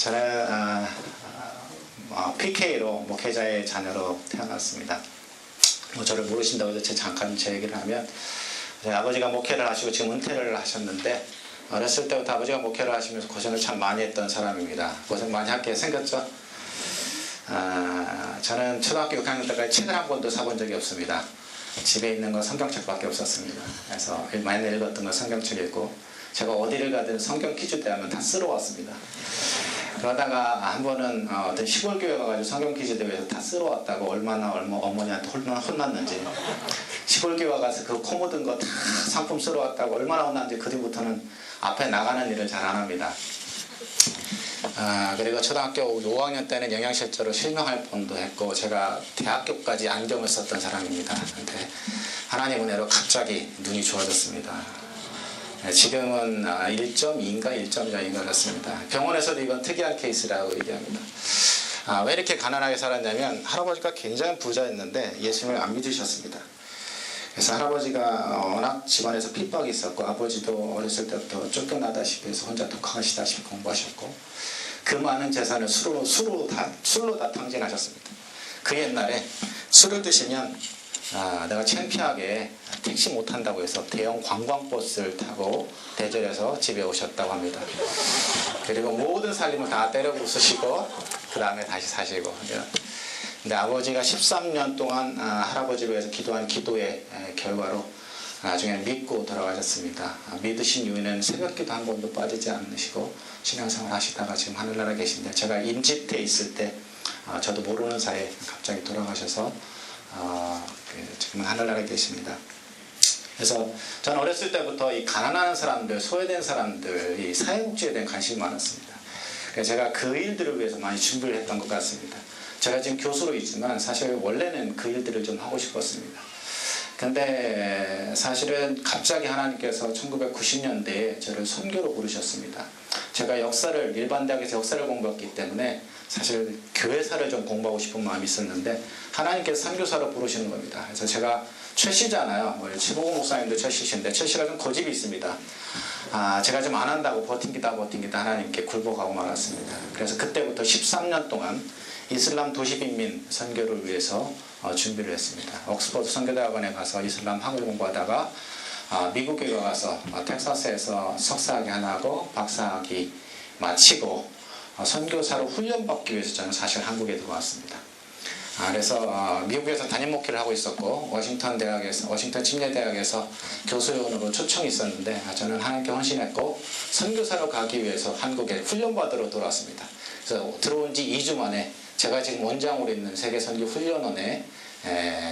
저는 PK로 목회자의 자녀로 태어났습니다. 저를 모르신다고 해서 잠깐 제 얘기를 하면, 저희 아버지가 목회를 하시고 지금 은퇴를 하셨는데, 어렸을 때부터 아버지가 목회를 하시면서 고생을 참 많이 했던 사람입니다. 고생 많이 하게 생겼죠. 저는 초등학교 6학년 때까지 책을 한 권도 사본 적이 없습니다. 집에 있는 건 성경책밖에 없었습니다. 그래서 많이 읽었던 건 성경책 읽고, 제가 어디를 가든 성경 퀴즈 대하면 다 쓸어왔습니다. 그러다가 한 번은 어떤 시골 교회 가가지고 성경 퀴즈 대회에서 다 쓸어왔다고 얼마나 어머니한테 혼났는지, 시골 교회 가서 그 코 묻은 거 다 상품 쓸어왔다고 얼마나 혼났는지 그 뒤부터는 앞에 나가는 일을 잘 안 합니다. 그리고 초등학교 5학년 때는 영양실조로 실명할 뻔도 했고, 제가 대학교까지 안경을 썼던 사람입니다. 근데 하나님 은혜로 갑자기 눈이 좋아졌습니다. 지금은 1.2인가 1.0인가 그렇습니다. 병원에서도 이건 특이한 케이스라고 얘기합니다. 왜 이렇게 가난하게 살았냐면, 할아버지가 굉장히 부자였는데 예수님을 안 믿으셨습니다. 그래서 할아버지가 워낙 집안에서 핍박이 있었고, 아버지도 어렸을 때부터 쫓겨나다시피 해서 혼자 독학하시다시피 공부하셨고, 그 많은 재산을 술로 다 탕진하셨습니다. 그 옛날에 술을 드시면 내가 창피하게 택시 못 탄다고 해서 대형 관광버스를 타고 대절해서 집에 오셨다고 합니다. 그리고 모든 살림을 다 때려 부수시고 그 다음에 다시 사시고. 근데 아버지가 13년 동안 할아버지를 위해서 기도한 기도의 결과로 나중에는 믿고 돌아가셨습니다. 믿으신 이유는 새벽기도 한 번도 빠지지 않으시고 신앙생활 하시다가 지금 하늘나라에 계신데, 제가 임직때 있을 때 저도 모르는 사이에 갑자기 돌아가셔서 지금 하늘나라에 계십니다. 그래서 저는 어렸을 때부터 이 가난한 사람들, 소외된 사람들, 이 사회복지에 대한 관심이 많았습니다. 그래서 제가 그 일들을 위해서 많이 준비를 했던 것 같습니다. 제가 지금 교수로 있지만 사실 원래는 그 일들을 좀 하고 싶었습니다. 근데 사실은 갑자기 하나님께서 1990년대에 저를 선교로 부르셨습니다. 제가 일반 대학에서 역사를 공부했기 때문에 사실 교회사를 좀 공부하고 싶은 마음이 있었는데, 하나님께서 선교사로 부르시는 겁니다. 그래서 제가 최씨잖아요. 최보고 목사님도 최씨신데, 최씨가 좀 고집이 있습니다. 제가 좀 안 한다고 버틴기다 하나님께 굴복하고 말았습니다. 그래서 그때부터 13년 동안 이슬람 도시빈민 선교를 위해서 준비를 했습니다. 옥스퍼드 선교대학원에 가서 이슬람 학을 공부하다가 미국에 가서 텍사스에서 석사학위 하나 하고 박사학위 마치고 선교사로 훈련받기 위해서 저는 사실 한국에 들어왔습니다. 그래서 미국에서 담임 목회를 하고 있었고, 워싱턴 침례대학에서 교수요원으로 초청이 있었는데, 저는 하나님께 헌신했고 선교사로 가기 위해서 한국에 훈련받으러 들어왔습니다. 그래서 들어온 지 2주 만에 제가 지금 원장으로 있는 세계선교훈련원에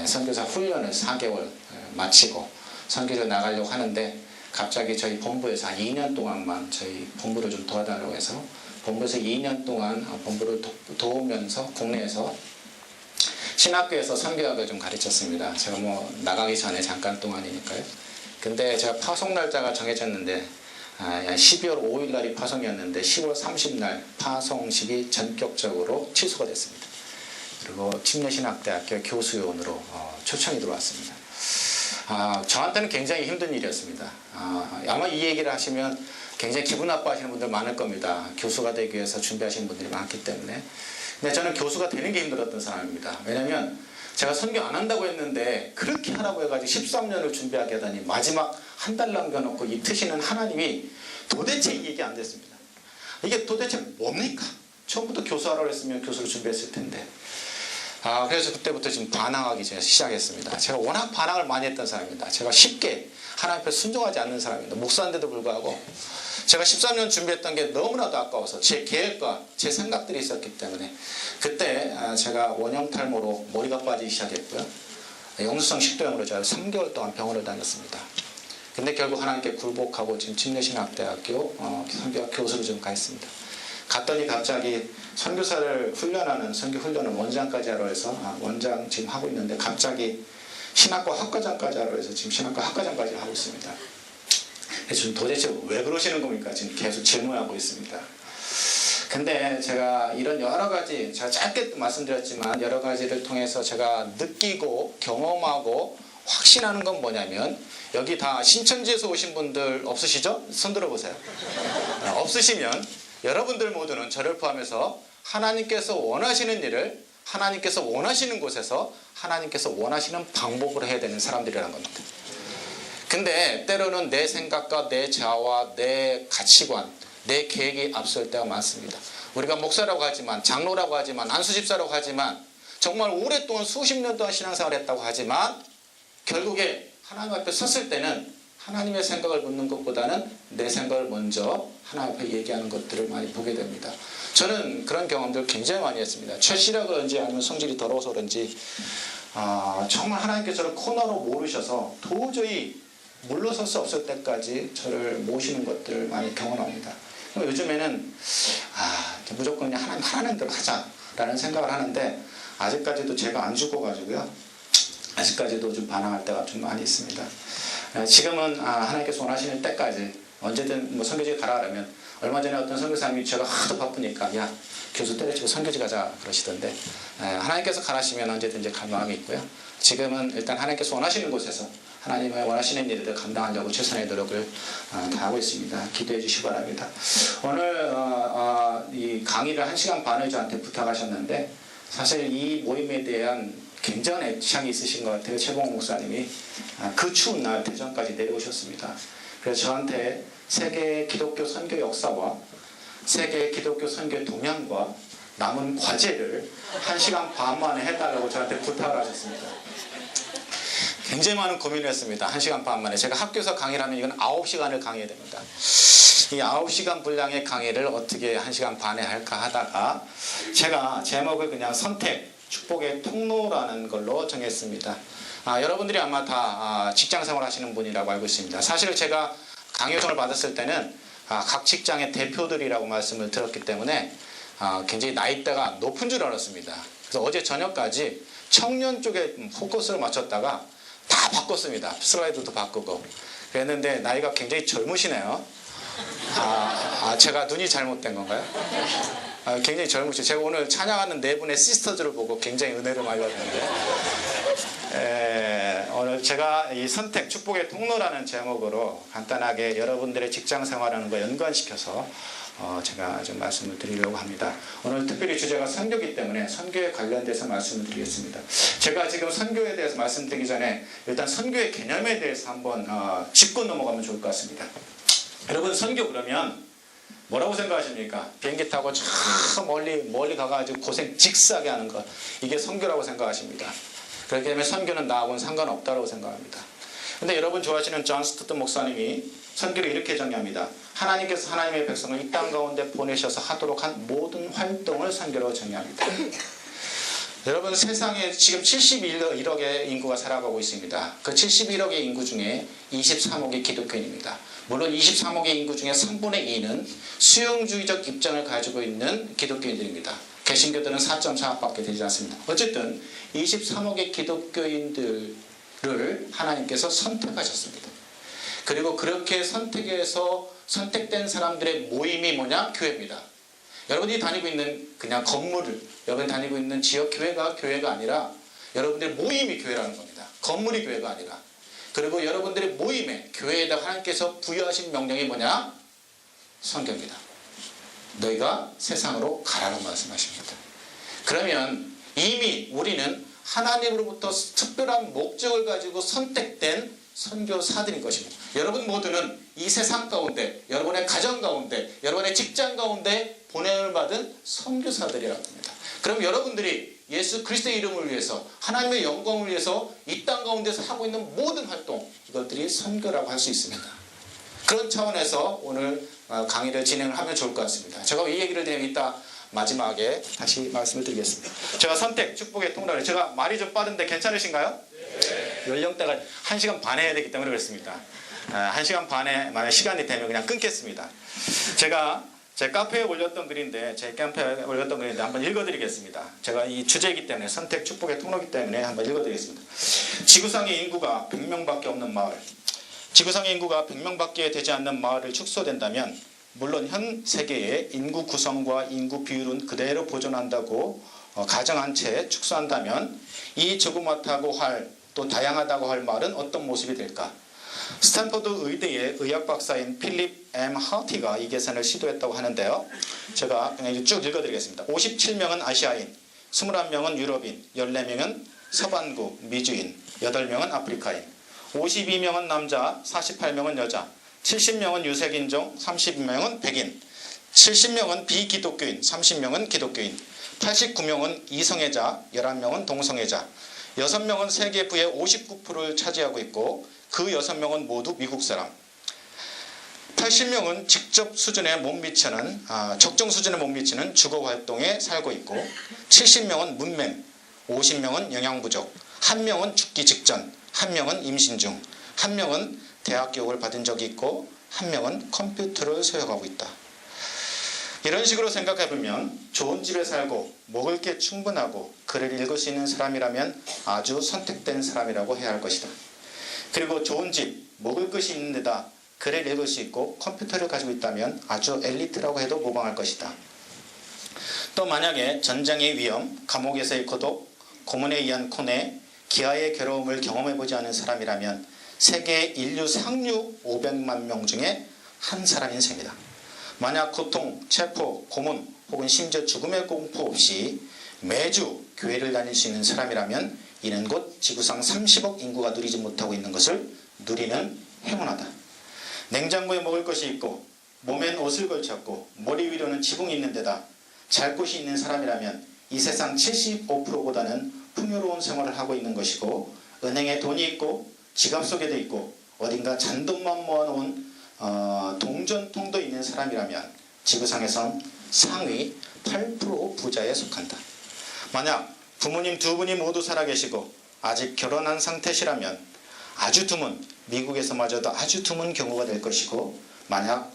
선교사 훈련을 4개월 마치고 선교를 나가려고 하는데, 갑자기 저희 본부에서 한 2년 동안만 저희 본부를 좀 도와달라고 해서 본부에서 2년 동안 본부를 도우면서 국내에서 신학교에서 선교학을 좀 가르쳤습니다. 제가 나가기 전에 잠깐 동안이니까요. 근데 제가 파송 날짜가 정해졌는데 12월 5일 날이 파송이었는데 10월 30날 파송식이 전격적으로 취소가 됐습니다. 그리고 침례신학대학교 교수요원으로 초청이 들어왔습니다. 저한테는 굉장히 힘든 일이었습니다. 아마 이 얘기를 하시면 굉장히 기분 나빠하시는 분들 많을 겁니다. 교수가 되기 위해서 준비하시는 분들이 많기 때문에. 근데 저는 교수가 되는 게 힘들었던 사람입니다. 왜냐면 제가 선교 안 한다고 했는데 그렇게 하라고 해가지고 13년을 준비하게 하다니, 마지막 한 달 남겨놓고 이 트시는 하나님이 도대체 이게 안 됐습니다. 이게 도대체 뭡니까? 처음부터 교수하라고 했으면 교수를 준비했을 텐데. 그래서 그때부터 지금 반항하기 시작했습니다. 제가 워낙 반항을 많이 했던 사람입니다. 제가 쉽게 하나님 앞에 순종하지 않는 사람입니다. 목사인데도 불구하고 제가 13년 준비했던 게 너무나도 아까워서 제 계획과 제 생각들이 있었기 때문에, 그때 제가 원형 탈모로 머리가 빠지기 시작했고요. 영수성 식도염으로 제가 3개월 동안 병원을 다녔습니다. 근데 결국 하나님께 굴복하고 지금 침례신학대학교 선교학 교수로 좀 가 있습니다. 갔더니 갑자기 선교사를 훈련하는 선교훈련을 원장까지 하러 해서 원장 지금 하고 있는데, 갑자기 신학과 학과장까지 하러 해서 지금 신학과 학과장까지 하고 있습니다. 지금 도대체 왜 그러시는 겁니까? 지금 계속 질문하고 있습니다. 근데 제가 이런 여러 가지, 제가 짧게 말씀드렸지만 여러 가지를 통해서 제가 느끼고 경험하고 확신하는 건 뭐냐면, 여기 다 신천지에서 오신 분들 없으시죠? 손 들어보세요. 없으시면 여러분들 모두는 저를 포함해서 하나님께서 원하시는 일을 하나님께서 원하시는 곳에서 하나님께서 원하시는 방법으로 해야 되는 사람들이라는 겁니다. 근데 때로는 내 생각과 내 자아와 내 가치관, 내 계획이 앞설 때가 많습니다. 우리가 목사라고 하지만, 장로라고 하지만, 안수집사라고 하지만, 정말 오랫동안 수십 년 동안 신앙생활을 했다고 하지만 결국에 하나님 앞에 섰을 때는 하나님의 생각을 묻는 것보다는 내 생각을 먼저 하나님 앞에 얘기하는 것들을 많이 보게 됩니다. 저는 그런 경험들을 굉장히 많이 했습니다. 철시라 그런지 아니면 성질이 더러워서 그런지 정말 하나님께서 저를 코너로 모르셔서 도저히 물러설 수 없을 때까지 저를 모시는 것들을 많이 경험합니다. 요즘에는 무조건 그냥 하나님 하라는 대로 하자라는 생각을 하는데 아직까지도 제가 안 죽어가지고요. 아직까지도 좀 반항할 때가 좀 많이 있습니다. 지금은 하나님께서 원하시는 때까지 언제든 뭐 선교지 가라 그러면 얼마 전에 어떤 선교사님이 제가 하도 바쁘니까 야 교수 때려치고 선교지 가자 그러시던데 하나님께서 가라시면 언제든지 갈 마음이 있고요. 지금은 일단 하나님께서 원하시는 곳에서 하나님의 원하시는 일을 감당하려고 최선의 노력을 다하고 있습니다. 기도해 주시기 바랍니다. 오늘 이 강의를 1시간 반을 저한테 부탁하셨는데 사실 이 모임에 대한 굉장한 애착이 있으신 것 같아요. 최봉호 목사님이 그 추운 날 대전까지 내려오셨습니다. 그래서 저한테 세계 기독교 선교 역사와 세계 기독교 선교 동향과 남은 과제를 1시간 반 만에 해달라고 저한테 부탁을 하셨습니다. 굉장히 많은 고민을 했습니다. 1시간 반 만에. 제가 학교에서 강의를 하면 이건 9시간을 강의해야 됩니다. 이 9시간 분량의 강의를 어떻게 1시간 반에 할까 하다가 제가 제목을 그냥 선택, 축복의 통로라는 걸로 정했습니다. 여러분들이 아마 다 직장생활 하시는 분이라고 알고 있습니다. 사실 제가 강의 요청을 받았을 때는 각 직장의 대표들이라고 말씀을 들었기 때문에 굉장히 나이대가 높은 줄 알았습니다. 그래서 어제 저녁까지 청년 쪽에 포커스를 맞췄다가 다 바꿨습니다. 슬라이드도 바꾸고 그랬는데 나이가 굉장히 젊으시네요. 제가 눈이 잘못된 건가요? 굉장히 젊으시죠. 제가 오늘 찬양하는 네 분의 시스터즈를 보고 굉장히 은혜를 많이 받았는데 오늘 제가 이 선택 축복의 통로라는 제목으로 간단하게 여러분들의 직장 생활하는 거 연관시켜서 제가 좀 말씀을 드리려고 합니다. 오늘 특별히 주제가 선교이기 때문에 선교에 관련돼서 말씀을 드리겠습니다. 제가 지금 선교에 대해서 말씀드리기 전에 일단 선교의 개념에 대해서 한번 짚고 넘어가면 좋을 것 같습니다. 여러분 선교 그러면 뭐라고 생각하십니까? 비행기 타고 저 멀리 가가지고 고생 직사하게 하는 것 이게 선교라고 생각하십니다. 그렇기 때문에 선교는 나하고는 상관없다고 생각합니다. 근데 여러분 좋아하시는 존 스토트 목사님이 선교를 이렇게 정의합니다. 하나님께서 하나님의 백성을 이 땅 가운데 보내셔서 하도록 한 모든 활동을 선교로 정의합니다. 여러분 세상에 지금 71억의 인구가 살아가고 있습니다. 그 71억의 인구 중에 23억이 기독교인입니다. 물론 23억의 인구 중에 3분의 2는 수용주의적 입장을 가지고 있는 기독교인들입니다. 개신교들은 4.4억밖에 되지 않습니다. 어쨌든 23억의 기독교인들을 하나님께서 선택하셨습니다. 그리고 그렇게 선택해서 선택된 사람들의 모임이 뭐냐? 교회입니다. 여러분이 다니고 있는 그냥 건물을 여러분이 다니고 있는 지역 교회가 아니라 여러분들의 모임이 교회라는 겁니다. 건물이 교회가 아니라. 그리고 여러분들의 모임에 교회에다 하나님께서 부여하신 명령이 뭐냐? 선교입니다. 너희가 세상으로 가라는 말씀하십니다. 그러면 이미 우리는 하나님으로부터 특별한 목적을 가지고 선택된 선교사들인 것입니다. 여러분 모두는 이 세상 가운데, 여러분의 가정 가운데, 여러분의 직장 가운데 보냄을 받은 선교사들이라고 합니다. 그럼 여러분들이 예수 그리스도의 이름을 위해서 하나님의 영광을 위해서 이 땅 가운데서 하고 있는 모든 활동 이것들이 선교라고 할 수 있습니다. 그런 차원에서 오늘 강의를 진행을 하면 좋을 것 같습니다. 제가 이 얘기를 드리면 이따 마지막에 다시 말씀을 드리겠습니다. 제가 선택, 축복의 통로를 제가 말이 좀 빠른데 괜찮으신가요? 네. 연령대가 1시간 반에 해야 되기 때문에 그렇습니다. 1시간 반에 만약 시간이 되면 그냥 끊겠습니다. 제가 제 카페에 올렸던 글인데 한번 읽어드리겠습니다. 제가 이 주제이기 때문에 선택 축복의 통로이기 때문에 한번 읽어드리겠습니다. 지구상의 인구가 100명밖에 없는 마을, 지구상의 인구가 100명밖에 되지 않는 마을을 축소된다면 물론 현 세계의 인구 구성과 인구 비율은 그대로 보존한다고 가정한 채 축소한다면 이 조그맣다고 할 또 다양하다고 할 마을은 어떤 모습이 될까? 스탠퍼드 의대의 의학 박사인 필립 M. 하티가 이 계산을 시도했다고 하는데요. 제가 그냥 쭉 읽어드리겠습니다. 57명은 아시아인, 21명은 유럽인, 14명은 서반구 미주인, 8명은 아프리카인, 52명은 남자, 48명은 여자, 70명은 유색인종, 30명은 백인, 70명은 비기독교인, 30명은 기독교인, 89명은 이성애자, 11명은 동성애자, 6명은 세계부의 59%를 차지하고 있고 그 6명은 모두 미국 사람, 80명은 적정 수준에 못 미치는 주거 활동에 살고 있고 70명은 문맹, 50명은 영양 부족, 1명은 죽기 직전, 1명은 임신 중, 1명은 대학 교육을 받은 적이 있고 1명은 컴퓨터를 사용하고 있다. 이런 식으로 생각해보면 좋은 집에 살고 먹을 게 충분하고 글을 읽을 수 있는 사람이라면 아주 선택된 사람이라고 해야 할 것이다. 그리고 좋은 집, 먹을 것이 있는 데다 글을 읽을 수 있고 컴퓨터를 가지고 있다면 아주 엘리트라고 해도 무방할 것이다. 또 만약에 전쟁의 위험, 감옥에서의 고독, 고문에 의한 코내, 기아의 괴로움을 경험해보지 않은 사람이라면 세계 인류 상류 500만 명 중에 한 사람인 셈이다. 만약 고통, 체포, 고문 혹은 심지어 죽음의 공포 없이 매주 교회를 다닐 수 있는 사람이라면 이는 곧 지구상 30억 인구가 누리지 못하고 있는 것을 누리는 행운하다. 냉장고에 먹을 것이 있고 몸엔 옷을 걸쳤고 머리 위로는 지붕이 있는 데다 잘 곳이 있는 사람이라면 이 세상 75%보다는 풍요로운 생활을 하고 있는 것이고 은행에 돈이 있고 지갑 속에도 있고 어딘가 잔돈만 모아놓은 동전통도 있는 사람이라면 지구상에선 상위 8% 부자에 속한다. 만약 부모님 두 분이 모두 살아계시고 아직 결혼한 상태시라면 아주 드문, 미국에서마저도 아주 드문 경우가 될 것이고 만약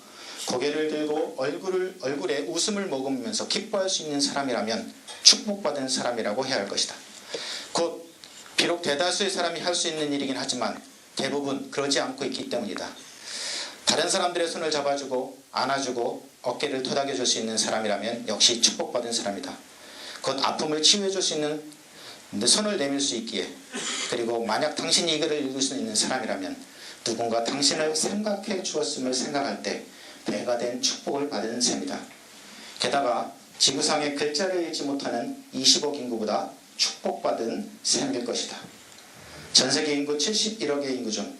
고개를 들고 얼굴에 웃음을 머금으면서 기뻐할 수 있는 사람이라면 축복받은 사람이라고 해야 할 것이다. 곧 비록 대다수의 사람이 할 수 있는 일이긴 하지만 대부분 그러지 않고 있기 때문이다. 다른 사람들의 손을 잡아주고 안아주고 어깨를 토닥여줄 수 있는 사람이라면 역시 축복받은 사람이다. 곧 아픔을 치유해줄 수 있는 손을 내밀 수 있기에 그리고 만약 당신이 이 글을 읽을 수 있는 사람이라면 누군가 당신을 생각해 주었음을 생각할 때 배가 된 축복을 받은 셈이다. 게다가 지구상에 글자를 읽지 못하는 20억 인구보다 축복받은 셈일 것이다. 전세계 인구 71억의 인구 중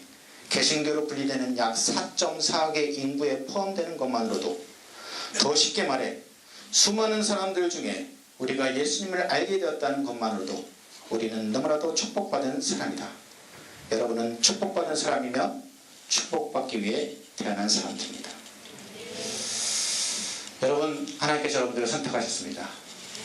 개신교로 분리되는 약 4.4억의 인구에 포함되는 것만으로도 더 쉽게 말해 수많은 사람들 중에 우리가 예수님을 알게 되었다는 것만으로도 우리는 너무나도 축복받은 사람이다. 여러분은 축복받은 사람이며 축복받기 위해 태어난 사람들입니다. 여러분, 하나님께서 여러분들을 선택하셨습니다.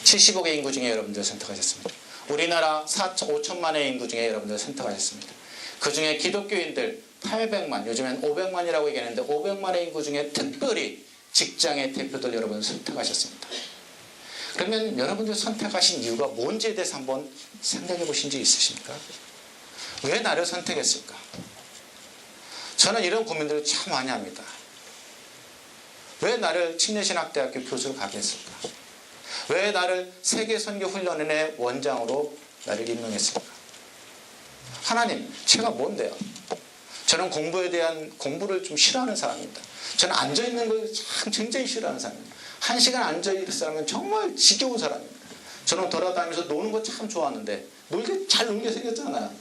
70억의 인구 중에 여러분들을 선택하셨습니다. 우리나라 5천만의 인구 중에 여러분들을 선택하셨습니다. 그 중에 기독교인들 800만, 요즘엔 500만이라고 얘기하는데 500만의 인구 중에 특별히 직장의 대표들 여러분을 선택하셨습니다. 그러면 여러분들 선택하신 이유가 뭔지에 대해서 한번 생각해 보신 적 있으십니까? 왜 나를 선택했을까? 저는 이런 고민들을 참 많이 합니다. 왜 나를 침례신학대학교 교수로 가게 했을까? 왜 나를 세계선교훈련원의 원장으로 나를 임명했을까? 하나님, 제가 뭔데요? 저는 공부를 좀 싫어하는 사람입니다. 저는 앉아있는 걸 참 굉장히 싫어하는 사람입니다. 1시간 앉아있는 사람은 정말 지겨운 사람입니다. 저는 돌아다니면서 노는 거 참 좋아하는데 잘 놀게 생겼잖아요.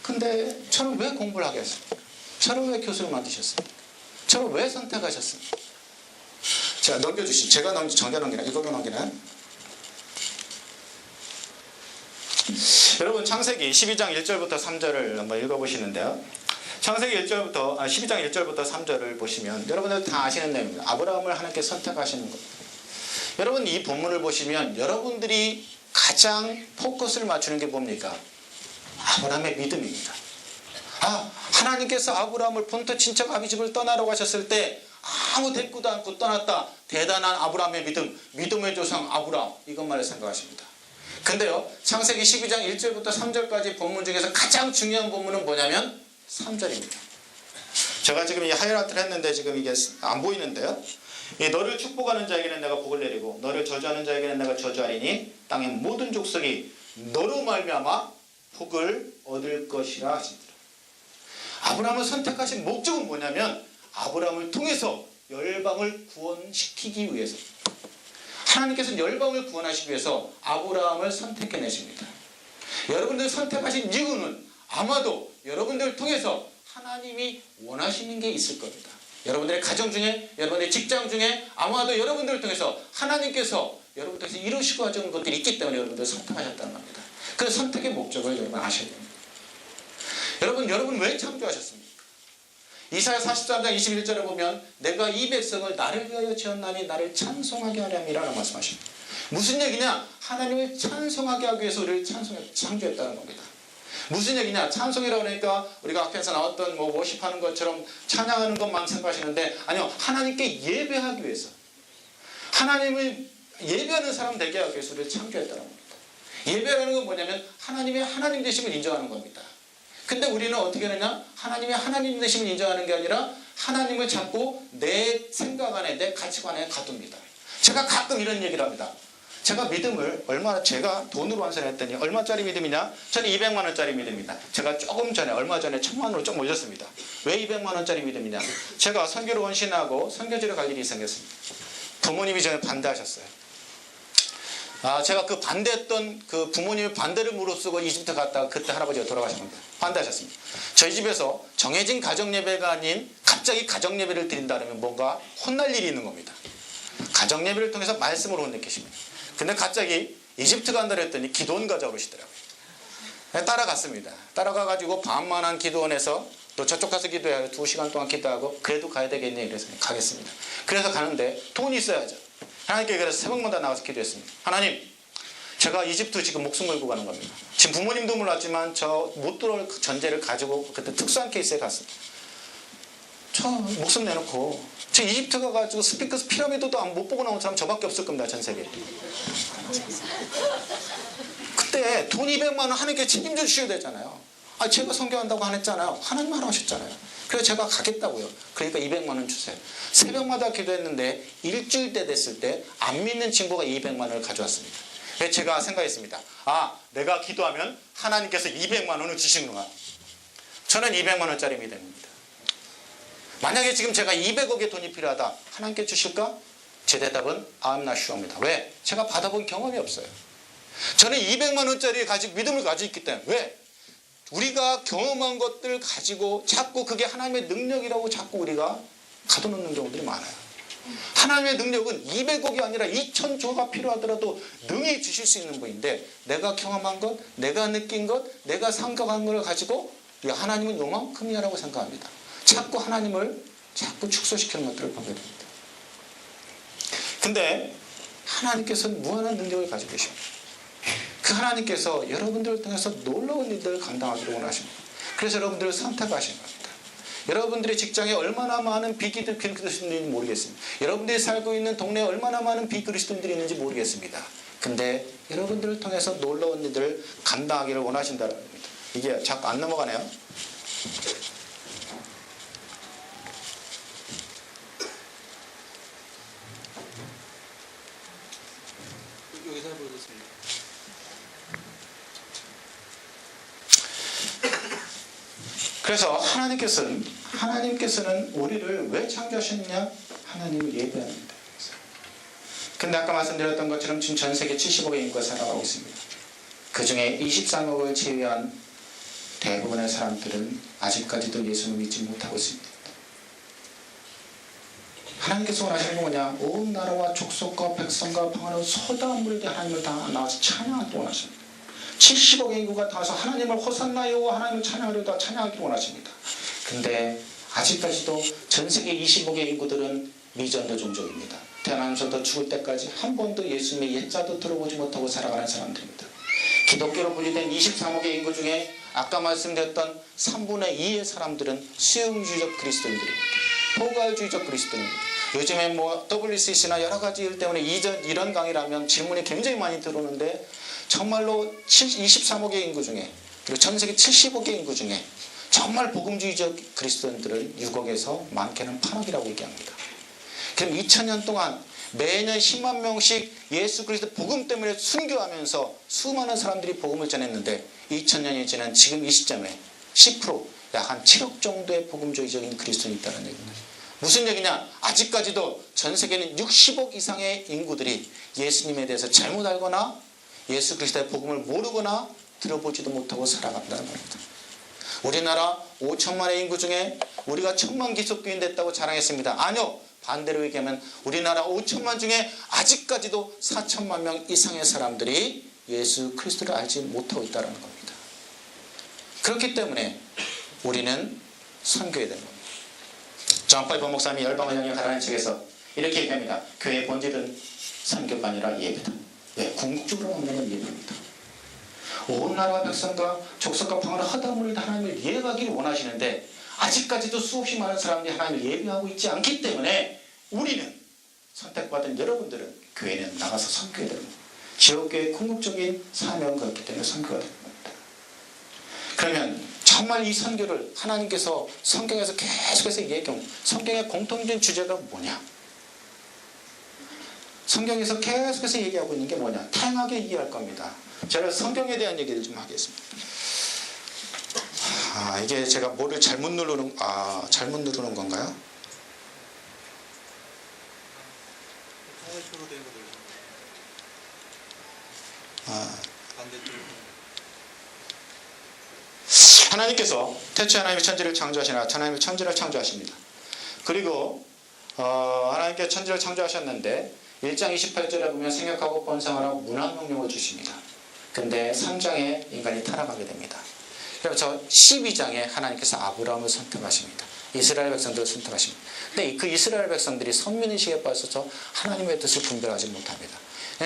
근데 저는 왜 공부를 하게 했습니까? 저를 왜 교수로 만드셨습니까? 저를 왜 선택하셨습니까? 제가 넘겨주시죠. 제가 정답 넘기나요? 이걸로 넘기나요? 여러분, 창세기 12장 1절부터 3절을 한번 읽어보시는데요. 창세기 12장 1절부터 3절을 보시면 여러분들 다 아시는 내용입니다. 아브라함을 하나님께 선택하시는 겁니다. 여러분, 이 본문을 보시면 여러분들이 가장 포커스를 맞추는 게 뭡니까? 아브라함의 믿음입니다. 하나님께서 아브라함을 본토 친척 아비집을 떠나라고 하셨을 때 아무 대꾸도 않고 떠났다. 대단한 아브라함의 믿음의 조상 아브라함, 이것만을 생각하십니다. 근데요, 창세기 12장 1절부터 3절까지 본문 중에서 가장 중요한 본문은 뭐냐면 3절입니다. 제가 지금 이 하이라이트를 했는데 지금 이게 안 보이는데요. 너를 축복하는 자에게는 내가 복을 내리고 너를 저주하는 자에게는 내가 저주하리니 땅의 모든 족속이 너로 말미암아 복을 얻을 것이라 하시더라. 아브라함을 선택하신 목적은 뭐냐면 아브라함을 통해서 열방을 구원시키기 위해서. 하나님께서는 열방을 구원하시기 위해서 아브라함을 선택해내십니다. 여러분들 선택하신 이유는 아마도 여러분들을 통해서 하나님이 원하시는 게 있을 겁니다. 여러분들의 가정 중에, 여러분들의 직장 중에 아마도 여러분들을 통해서 하나님께서 여러분들 통해서 이루시고 하시는 것들이 있기 때문에 여러분들을 선택하셨다는 겁니다. 그 선택의 목적을 여러분 아셔야 됩니다. 여러분 왜 창조하셨습니까? 이사야 43장 21절에 보면 내가 이 백성을 나를 위하여 지었나니 나를 찬송하게 하렴이라는 말씀하십니다. 무슨 얘기냐? 하나님을 찬송하게 하기 위해서 우리를 창조했다는 겁니다. 무슨 얘기냐? 찬송이라고 하니까 우리가 앞에서 나왔던 워십하는 것처럼 찬양하는 것만 생각하시는데 아니요. 하나님께 예배하기 위해서 하나님을 예배하는 사람 되게 하기 위해서 우리를 창조했다는 겁니다. 예배라는 건 뭐냐면 하나님의 하나님 되심을 인정하는 겁니다. 근데 우리는 어떻게 하느냐? 하나님의 하나님 되심을 인정하는 게 아니라 하나님을 자꾸 내 생각 안에 내 가치관에 가둡니다. 제가 가끔 이런 얘기를 합니다. 제가 믿음을 제가 돈으로 환산했더니 얼마짜리 믿음이냐? 저는 200만 원짜리 믿음이다. 제가 조금 전에 얼마 전에 1000만 원으로 좀 올렸습니다. 왜 200만 원짜리 믿음이냐? 제가 선교를 헌신하고 선교지를 갈 일이 생겼습니다. 부모님이 전에 반대하셨어요. 제가 그 반대했던 그 부모님의 반대를 무릅쓰고 이집트 갔다가 그때 할아버지가 돌아가셨습니다. 반대하셨습니다. 저희 집에서 정해진 가정예배가 아닌 갑자기 가정예배를 드린다면 뭔가 혼날 일이 있는 겁니다. 가정예배를 통해서 말씀으로 혼내계십니다. 근데 갑자기 이집트 간다고 했더니 기도원 가자고 그러시더라고요. 따라갔습니다. 따라가가지고 반만한 기도원에서 또 저쪽 가서 기도해야 2시간 동안 기도하고 그래도 가야 되겠네 이래서 가겠습니다. 그래서 가는데 돈이 있어야죠. 하나님께 그래서 새벽마다 나가서 기도했습니다. 하나님, 제가 이집트 지금 목숨 걸고 가는 겁니다. 지금 부모님도 몰랐지만 저 못 들어올 전제를 가지고 그때 특수한 케이스에 갔습니다. 저 목숨 내놓고 저 이집트 가가지고 스피커스 피라미드도 못 보고 나온 사람 저밖에 없을 겁니다. 전 세계에. 그때 돈 200만 원 하나님께 책임져 주셔야 되잖아요. 제가 선교한다고 안 했잖아요. 하나님 하라 하셨잖아요. 그래서 제가 가겠다고요. 그러니까 200만 원 주세요. 새벽마다 기도했는데 일주일 때 됐을 때 안 믿는 친구가 200만 원을 가져왔습니다. 그래서 제가 생각했습니다. 내가 기도하면 하나님께서 200만 원을 주시는구나. 저는 200만 원짜리 믿음입니다. 만약에 지금 제가 200억의 돈이 필요하다. 하나님께 주실까? 제 대답은 I'm not sure입니다. 왜? 제가 받아본 경험이 없어요. 저는 200만 원짜리 믿음을 가지고 있기 때문에. 왜? 우리가 경험한 것들을 가지고 자꾸 그게 하나님의 능력이라고 자꾸 우리가 가둬놓는 경우들이 많아요. 하나님의 능력은 200억이 아니라 2000조가 필요하더라도 능히 주실 수 있는 분인데 내가 경험한 것, 내가 느낀 것, 내가 생각한 걸 가지고 하나님은 요만큼이라고 생각합니다. 자꾸 하나님을 자꾸 축소시키는 것들을 보게 됩니다. 근데 하나님께서는 무한한 능력을 가지고 계십니다. 그 하나님께서 여러분들을 통해서 놀라운 일들을 감당하기를 원하십니다. 그래서 여러분들을 선택하신 겁니다. 여러분들의 직장에 얼마나 많은 비그리스도인들이 있는지 모르겠습니다. 여러분들이 살고 있는 동네에 얼마나 많은 비그리스도인들이 있는지 모르겠습니다. 근데 여러분들을 통해서 놀라운 일들을 감당하기를 원하신다는 겁니다. 이게 자꾸 안 넘어가네요. 여기서 해보겠습니다. 그래서 하나님께서는 우리를 왜 창조하셨느냐? 하나님을 예배합니다. 근데 아까 말씀드렸던 것처럼 지금 전 세계 70억의 인구가 살아가고 있습니다. 그 중에 23억을 제외한 대부분의 사람들은 아직까지도 예수를 믿지 못하고 있습니다. 하나님께서 원하시는 건 뭐냐? 온 나라와 족속과 백성과 방언으로 소다물에 하나님을 다 나와서 찬양하기를 원하십니다. 70억의 인구가 나와서 하나님을 호산나요 하나님을 찬양하려다 찬양하기를 원하십니다. 근데 아직까지도 전 세계 20억의 인구들은 미전도 종족입니다. 태어나면서부터 죽을 때까지 한 번도 예수님의 옛자도 들어보지 못하고 살아가는 사람들입니다. 기독교로 분리된 23억의 인구 중에 아까 말씀드렸던 3분의 2의 사람들은 수용주의적 그리스도인들입니다. 포괄주의적 그리스도인입니다. 요즘에 WCC나 여러 가지 일 때문에 이런 강의를 하면 질문이 굉장히 많이 들어오는데 정말로 23억의 인구 중에 그리고 전 세계 70억의 인구 중에 정말 복음주의적 그리스도인들을 6억에서 많게는 8억이라고 얘기합니다. 그럼 2000년 동안 매년 10만 명씩 예수 그리스도 복음 때문에 순교하면서 수많은 사람들이 복음을 전했는데 2000년이 지난 지금 이 시점에 10% 약 한 7억 정도의 복음주의적인 그리스도인이 있다는 얘기입니다. 무슨 얘기냐? 아직까지도 전 세계는 60억 이상의 인구들이 예수님에 대해서 잘못 알거나 예수 그리스도의 복음을 모르거나 들어보지도 못하고 살아간다는 겁니다. 우리나라 5천만의 인구 중에 우리가 1,000만 기독교인 됐다고 자랑했습니다. 아니요. 반대로 얘기하면 우리나라 5천만 중에 아직까지도 4천만 명 이상의 사람들이 예수 그리스도를 알지 못하고 있다는 겁니다. 그렇기 때문에 우리는 선교해야 됩니다. 존 파이퍼 목사님이 열방을 향해 가라는 책에서 이렇게 얘기합니다. 교회의 본질은 선교가 아니라 예배다. 왜? 궁극적으로 보면 예배입니다. 온 나라와 백성과 족속과 방언을 허다물다 하나님을 예배하기를 원하시는데 아직까지도 수없이 많은 사람들이 하나님을 예배하고 있지 않기 때문에 우리는 선택받은 여러분들은 교회는 나가서 선교해야 됩니다. 지역교회의 궁극적인 사명은 그렇기 때문에 선교가 되는 겁니다. 그러면 정말 이 선교를 하나님께서 성경에서 계속해서 얘기하고 성경의 공통된 주제가 뭐냐? 성경에서 계속해서 얘기하고 있는 게 뭐냐? 다양하게 이해할 겁니다. 제가 성경에 대한 얘기를 좀 하겠습니다. 이게 제가 뭐를 잘못 누르는 건가요? 하나님께서 태초에 하나님이 천지를 창조하시나 하나님이 천지를 창조하십니다. 그리고 하나님께서 천지를 창조하셨는데 1장 28절에 보면 생육하고 번성하라고 문화명령을 주십니다. 근데 3장에 인간이 타락하게 됩니다. 그래서 12장에 하나님께서 아브라함을 선택하십니다. 이스라엘 백성들을 선택하십니다. 근데 그 이스라엘 백성들이 선민의식에 빠져서 하나님의 뜻을 분별하지 못합니다.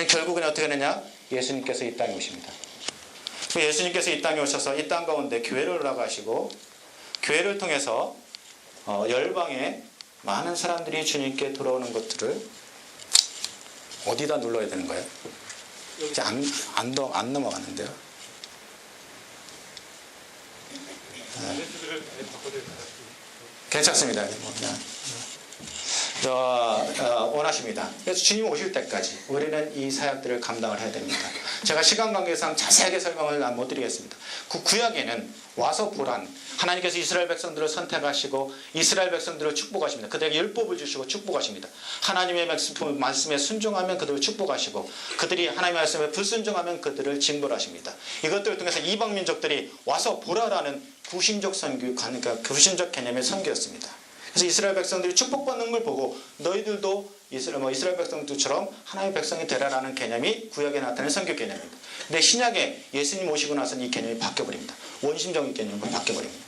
결국은 어떻게 되느냐? 예수님께서 이 땅에 오십니다. 예수님께서 이 땅에 오셔서 이 땅 가운데 교회를 나가시고 교회를 통해서 열방에 많은 사람들이 주님께 돌아오는 것들을 어디다 눌러야 되는 거예요? 이제 안 넘어가는데요. 괜찮습니다. 원하십니다. 그래서 주님 오실 때까지 우리는 이 사역들을 감당을 해야 됩니다. 제가 시간 관계상 자세하게 설명을 못 드리겠습니다. 그 구약에는 와서 보란 하나님께서 이스라엘 백성들을 선택하시고 이스라엘 백성들을 축복하십니다. 그들에게 율법을 주시고 축복하십니다. 하나님의 말씀에 순종하면 그들을 축복하시고 그들이 하나님의 말씀에 불순종하면 그들을 징벌하십니다. 이것들을 통해서 이방 민족들이 와서 보라라는 구신적 선교, 그러니까 구신적 개념의 선교였습니다. 그래서 이스라엘 백성들이 축복받는 걸 보고 너희들도 이스라엘 백성들처럼 하나님의 백성이 되라라는 개념이 구약에 나타나는 선교 개념입니다. 근데 신약에 예수님 오시고 나서는 이 개념이 바뀌어버립니다. 원심적인 개념으로 바뀌어버립니다.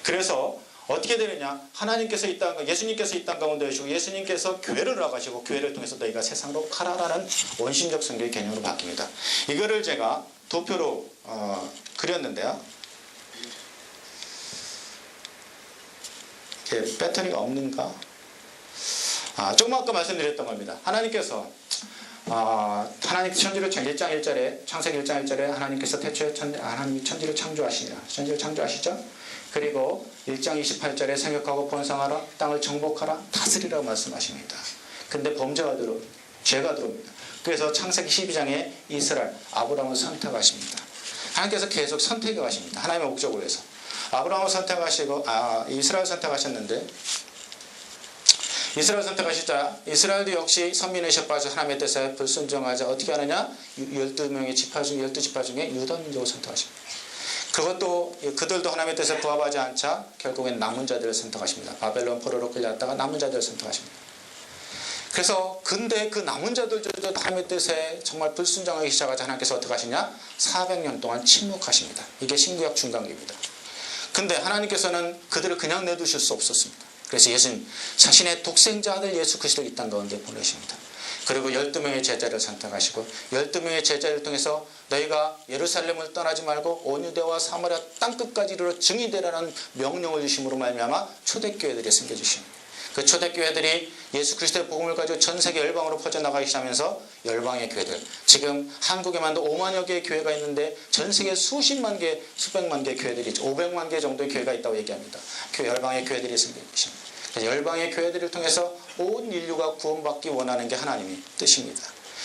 그래서 어떻게 되느냐? 하나님께서 예수님께서 이 땅 가운데 오시고 예수님께서 교회를 나가시고 교회를 통해서 너희가 세상으로 가라라는 원심적 선교의 개념으로 바뀝니다. 이거를 제가 도표로 그렸는데요. 배터리가 없는가? 조금 아까 말씀드렸던 겁니다. 하나님께서 하나님 천지를 1장 1절에 창세기 1장 1절에 하나님께서 태초에 하나님이 천지를 창조하시니라. 천지를 창조하시죠. 그리고 1장 28절에 생육하고 번성하라 땅을 정복하라 다스리라고 말씀하십니다. 근데 범죄가 들어옵니다. 죄가 들어옵니다. 그래서 창세기 12장에 이스라엘 아브라함을 선택하십니다. 하나님께서 계속 선택해 가십니다. 하나님의 목적을 위해서. 아브라함을 선택하시고 이스라엘 선택하셨는데 이스라엘 선택하시자 이스라엘도 역시 선민의식에 빠져 하나님의 뜻에 불순종하자 어떻게 하느냐? 12명의 지파 중 12지파 중에 유다 민족을 선택하십니다. 그것도 그들도 하나님의 뜻에 부합하지 않자 결국엔 남은 자들을 선택하십니다. 바벨론 포로로 끌려갔다가 남은 자들을 선택하십니다. 그래서 근데 그 남은 자들도 하나님의 뜻에 정말 불순종하기 시작하자 하나님께서 어떻게 하시냐? 400년 동안 침묵하십니다. 이게 신구약 중간기입니다. 근데 하나님께서는 그들을 그냥 내두실 수 없었습니다. 그래서 예수님 자신의 독생자 아들 예수 그리스도를 이 땅 가운데 보내십니다. 그리고 12명의 제자를 선택하시고 12명의 제자를 통해서 너희가 예루살렘을 떠나지 말고 온 유대와 사마리아 땅끝까지 이르러 증인 되라는 명령을 주심으로 말미암아 초대교회들이 생겨주십니다. 그 초대교회들이 예수 그리스도의 복음을 가지고 전 세계 열방으로 퍼져나가기 시작하면서 열방의 교회들, 지금 한국에만도 5만여 개의 교회가 있는데 전 세계 수십만 개, 수백만 개의 교회들이 500만 개 정도의 교회가 있다고 얘기합니다. 열방의 교회들이 생겨주십니다. 그래서 열방의 교회들을 통해서 온 인류가 구원받기 원하는 게 하나님의 뜻입니다.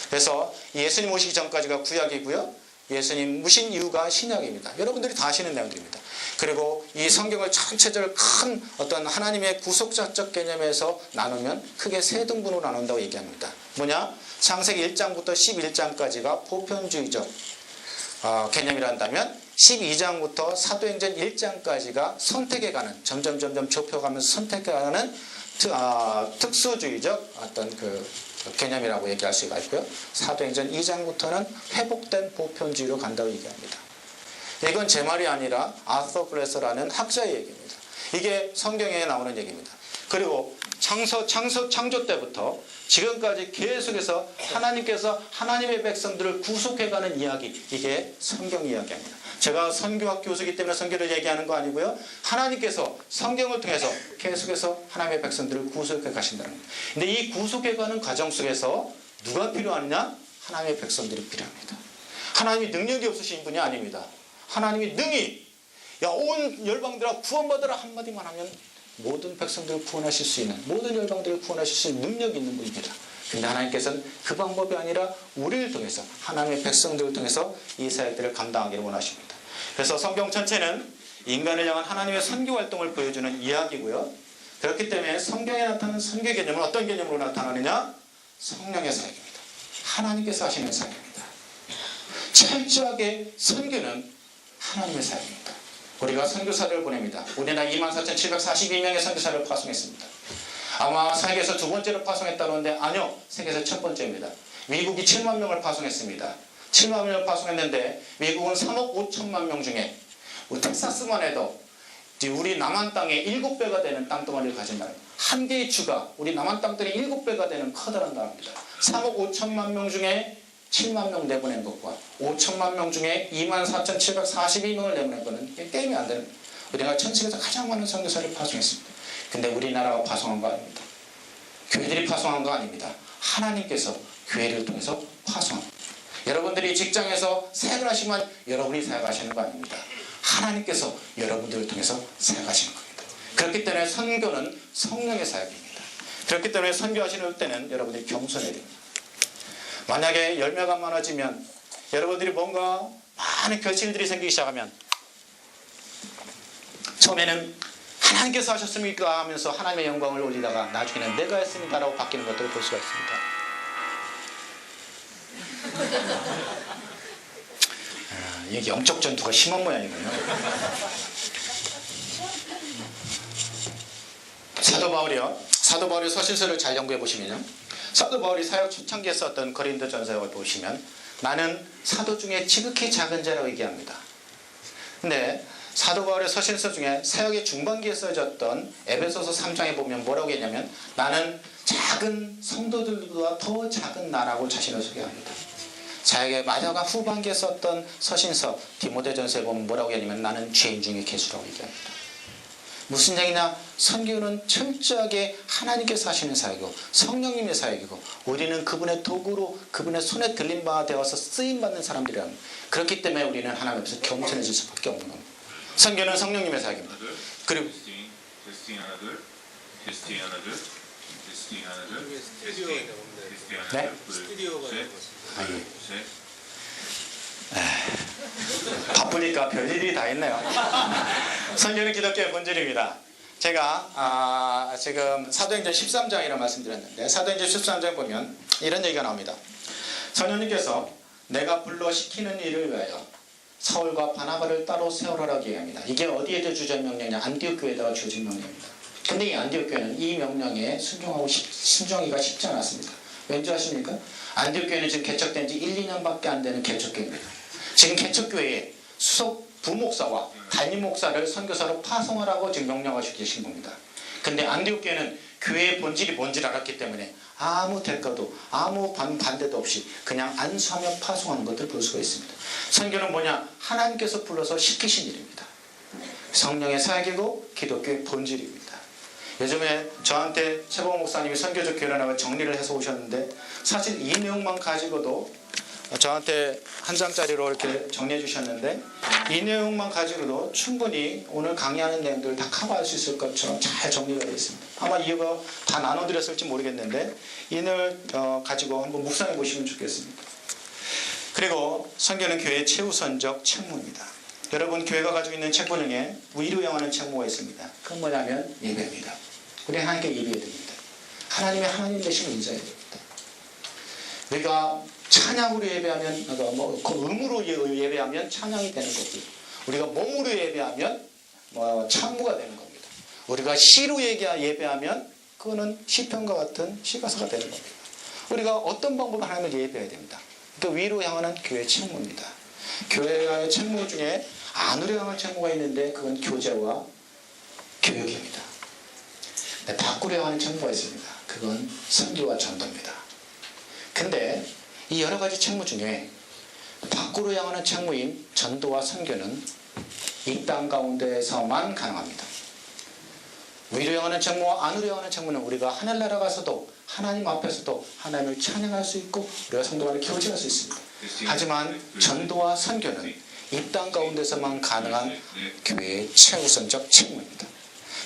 그래서 예수님 오시기 전까지가 구약이고요. 예수님 무신 이유가 신약입니다. 여러분들이 다 아시는 내용들입니다. 그리고 이 성경을 전체적으로 큰 어떤 하나님의 구속자적 개념에서 나누면 크게 세 등분으로 나눈다고 얘기합니다. 뭐냐? 창세기 1장부터 11장까지가 보편주의적 개념이라 한다면 12장부터 사도행전 1장까지가 선택에 가는 점점 좁혀가면서 선택해가는 특수주의적 어떤 그 개념이라고 얘기할 수가 있고요. 사도행전 2장부터는 회복된 보편주의로 간다고 얘기합니다. 이건 제 말이 아니라 아서 글래서라는 학자의 얘기입니다. 이게 성경에 나오는 얘기입니다. 그리고 창조 때부터 지금까지 계속해서 하나님께서 하나님의 백성들을 구속해가는 이야기, 이게 성경 이야기입니다. 제가 선교학 교수이기 때문에 선교를 얘기하는 거 아니고요. 하나님께서 성경을 통해서 계속해서 하나님의 백성들을 구속해 가신다는 거예요. 근데 이 구속해가는 과정 속에서 누가 필요하느냐? 하나님의 백성들이 필요합니다. 하나님이 능력이 없으신 분이 아닙니다. 하나님이 능히 온 열방들아 구원받으라 한마디만 하면 모든 백성들을 구원하실 수 있는, 모든 열방들을 구원하실 수 있는 능력이 있는 분입니다. 근데 하나님께서는 그 방법이 아니라 우리를 통해서, 하나님의 백성들을 통해서 이 사역들을 감당하기를 원하십니다. 그래서 성경 전체는 인간을 향한 하나님의 선교 활동을 보여주는 이야기고요. 그렇기 때문에 성경에 나타나는 선교 개념은 어떤 개념으로 나타나느냐? 성령의 사역입니다. 하나님께서 하시는 사역입니다. 철저하게 선교는 하나님의 사역입니다. 우리가 선교사를 보냅니다. 우리나라 24,742명의 선교사를 파송했습니다. 아마 세계에서 두 번째로 파송했다는데 아니요, 세계에서 첫 번째입니다. 미국이 7만 명을 파송했습니다. 7만 명을 파송했는데 미국은 3억 5천만 명 중에 텍사스만 해도 우리 남한 땅의 7배가 되는 땅덩어리를 가진 나라, 한 개의 주가 우리 남한 땅들의 7배가 되는 커다란 나라입니다. 3억 5천만 명 중에 7만 명 내보낸 것과 5천만 명 중에 24,742명을 내보낸 것은 게임이 안 되는 거예요. 우리가 전 세계에서 가장 많은 선교사를 파송했습니다. 근데 우리나라가 파송한 거 아닙니다. 교회들이 파송한 거 아닙니다. 하나님께서 교회를 통해서 파송합니다. 여러분들이 직장에서 사역을 하시면 여러분이 사역하시는 거 아닙니다. 하나님께서 여러분들을 통해서 사역하시는 겁니다. 그렇기 때문에 선교는 성령의 사역입니다. 그렇기 때문에 선교하시는 때는 여러분들이 겸손해야 됩니다. 만약에 열매가 많아지면 여러분들이 뭔가 많은 결실들이 생기기 시작하면 처음에는 하나님께서 하셨습니까 하면서 하나님의 영광을 올리다가 나중에는 내가 했습니다 라고 바뀌는 것들을 볼 수가 있습니다. 이게 영적 전투가 심한 모양이군요. 사도 바울의 서신서를 잘 연구해 보시면요, 사도 바울이 사역 초창기에 썼던 고린도전서를 보시면 나는 사도 중에 지극히 작은 자라고 얘기합니다. 근데 사도 바울의 서신서 중에 사역의 중반기에 써졌던 에베소서 3장에 보면 뭐라고 했냐면 나는 작은 성도들보다 더 작은 나라고 자신을 소개합니다. 사역의 마지막 후반기에 썼던 서신서 디모데전서에 보면 뭐라고 했냐면 나는 죄인 중에 괴수라고 얘기합니다. 무슨 얘기냐? 선교는 철저하게 하나님께서 하시는 사역이고 성령님의 사역이고 우리는 그분의 도구로 그분의 손에 들린 바가 되어서 쓰임받는 사람들이랍니다. 그렇기 때문에 우리는 하나님 앞에서 겸손해질 수밖에 없는 겁니다. 선교는 성령님의 사역입니다. 그리고 네? 스튜디오가 있는 거죠. 바쁘니까 별일이 다 있네요. 선교는 기독교의 본질입니다. 제가 지금 사도행전 13장이라고 말씀드렸는데 사도행전 13장 보면 이런 얘기가 나옵니다. 성령님께서 내가 불러 시키는 일을 위하여 사울과 바나바를 따로 세우라고 얘기합니다. 이게 어디에 주어진 명령이냐? 안디옥 교회에다가 주어진 명령입니다. 근데 이 안디옥 교회는 이 명령에 순종하기가 쉽지 않았습니다. 왠지 아십니까? 안디옥 교회는 지금 개척된 지 1, 2년밖에 안 되는 개척교회입니다. 지금 개척교회에 수석 부목사와 담임 목사를 선교사로 파송하라고 지금 명령하시고 계신 겁니다. 근데 안디옥 교회는 교회의 본질이 뭔지를 알았기 때문에 아무 대가도 아무 반대도 없이 그냥 안수하며 파송하는 것을 볼 수가 있습니다. 선교는 뭐냐? 하나님께서 불러서 시키신 일입니다. 성령의 사역이고 기독교의 본질입니다. 요즘에 저한테 최봉 목사님이 선교적 교회라고 정리를 해서 오셨는데 사실 이 내용만 가지고도 저한테 한 장짜리로 이렇게 정리해 주셨는데 이 내용만 가지고도 충분히 오늘 강의하는 내용들을 다 커버할 수 있을 것처럼 잘 정리가 되어 있습니다. 아마 이거 다 나눠드렸을지 모르겠는데 이 내용을 가지고 한번 묵상해 보시면 좋겠습니다. 그리고 선교는 교회의 최우선적 책무입니다. 여러분, 교회가 가지고 있는 책무 중에 위로 향하는 책무가 있습니다. 그건 뭐냐면 예배입니다. 우리 하나님께 예배해야 됩니다. 하나님의 하나님 되심을 인정해야 됩니다. 우리가 찬양으로 예배하면, 그 음으로 예배하면 찬양이 되는 거고요. 우리가 몸으로 예배하면 찬무가 되는 겁니다. 우리가 시로 예배하면 그거는 시편과 같은 시가사가 되는 겁니다. 우리가 어떤 방법으로 하나님을 예배해야 됩니다. 그 위로 향하는 교회의 책무입니다. 교회의 책무 중에 안으로 향할 책무가 있는데 그건 교제와 교육입니다. 네, 밖으로 향하는 책무가 있습니다. 그건 선교와 전도입니다. 근데 이 여러 가지 책무 중에 밖으로 향하는 책무인 전도와 선교는 이 땅 가운데서만 가능합니다. 위로 향하는 책무와 안으로 향하는 책무는 우리가 하늘나라 가서도 하나님 앞에서도 하나님을 찬양할 수 있고 우리가 성도 간에 교제할 수 있습니다. 하지만 전도와 선교는 이 땅 가운데서만 가능한 교회의 최우선적 책무입니다.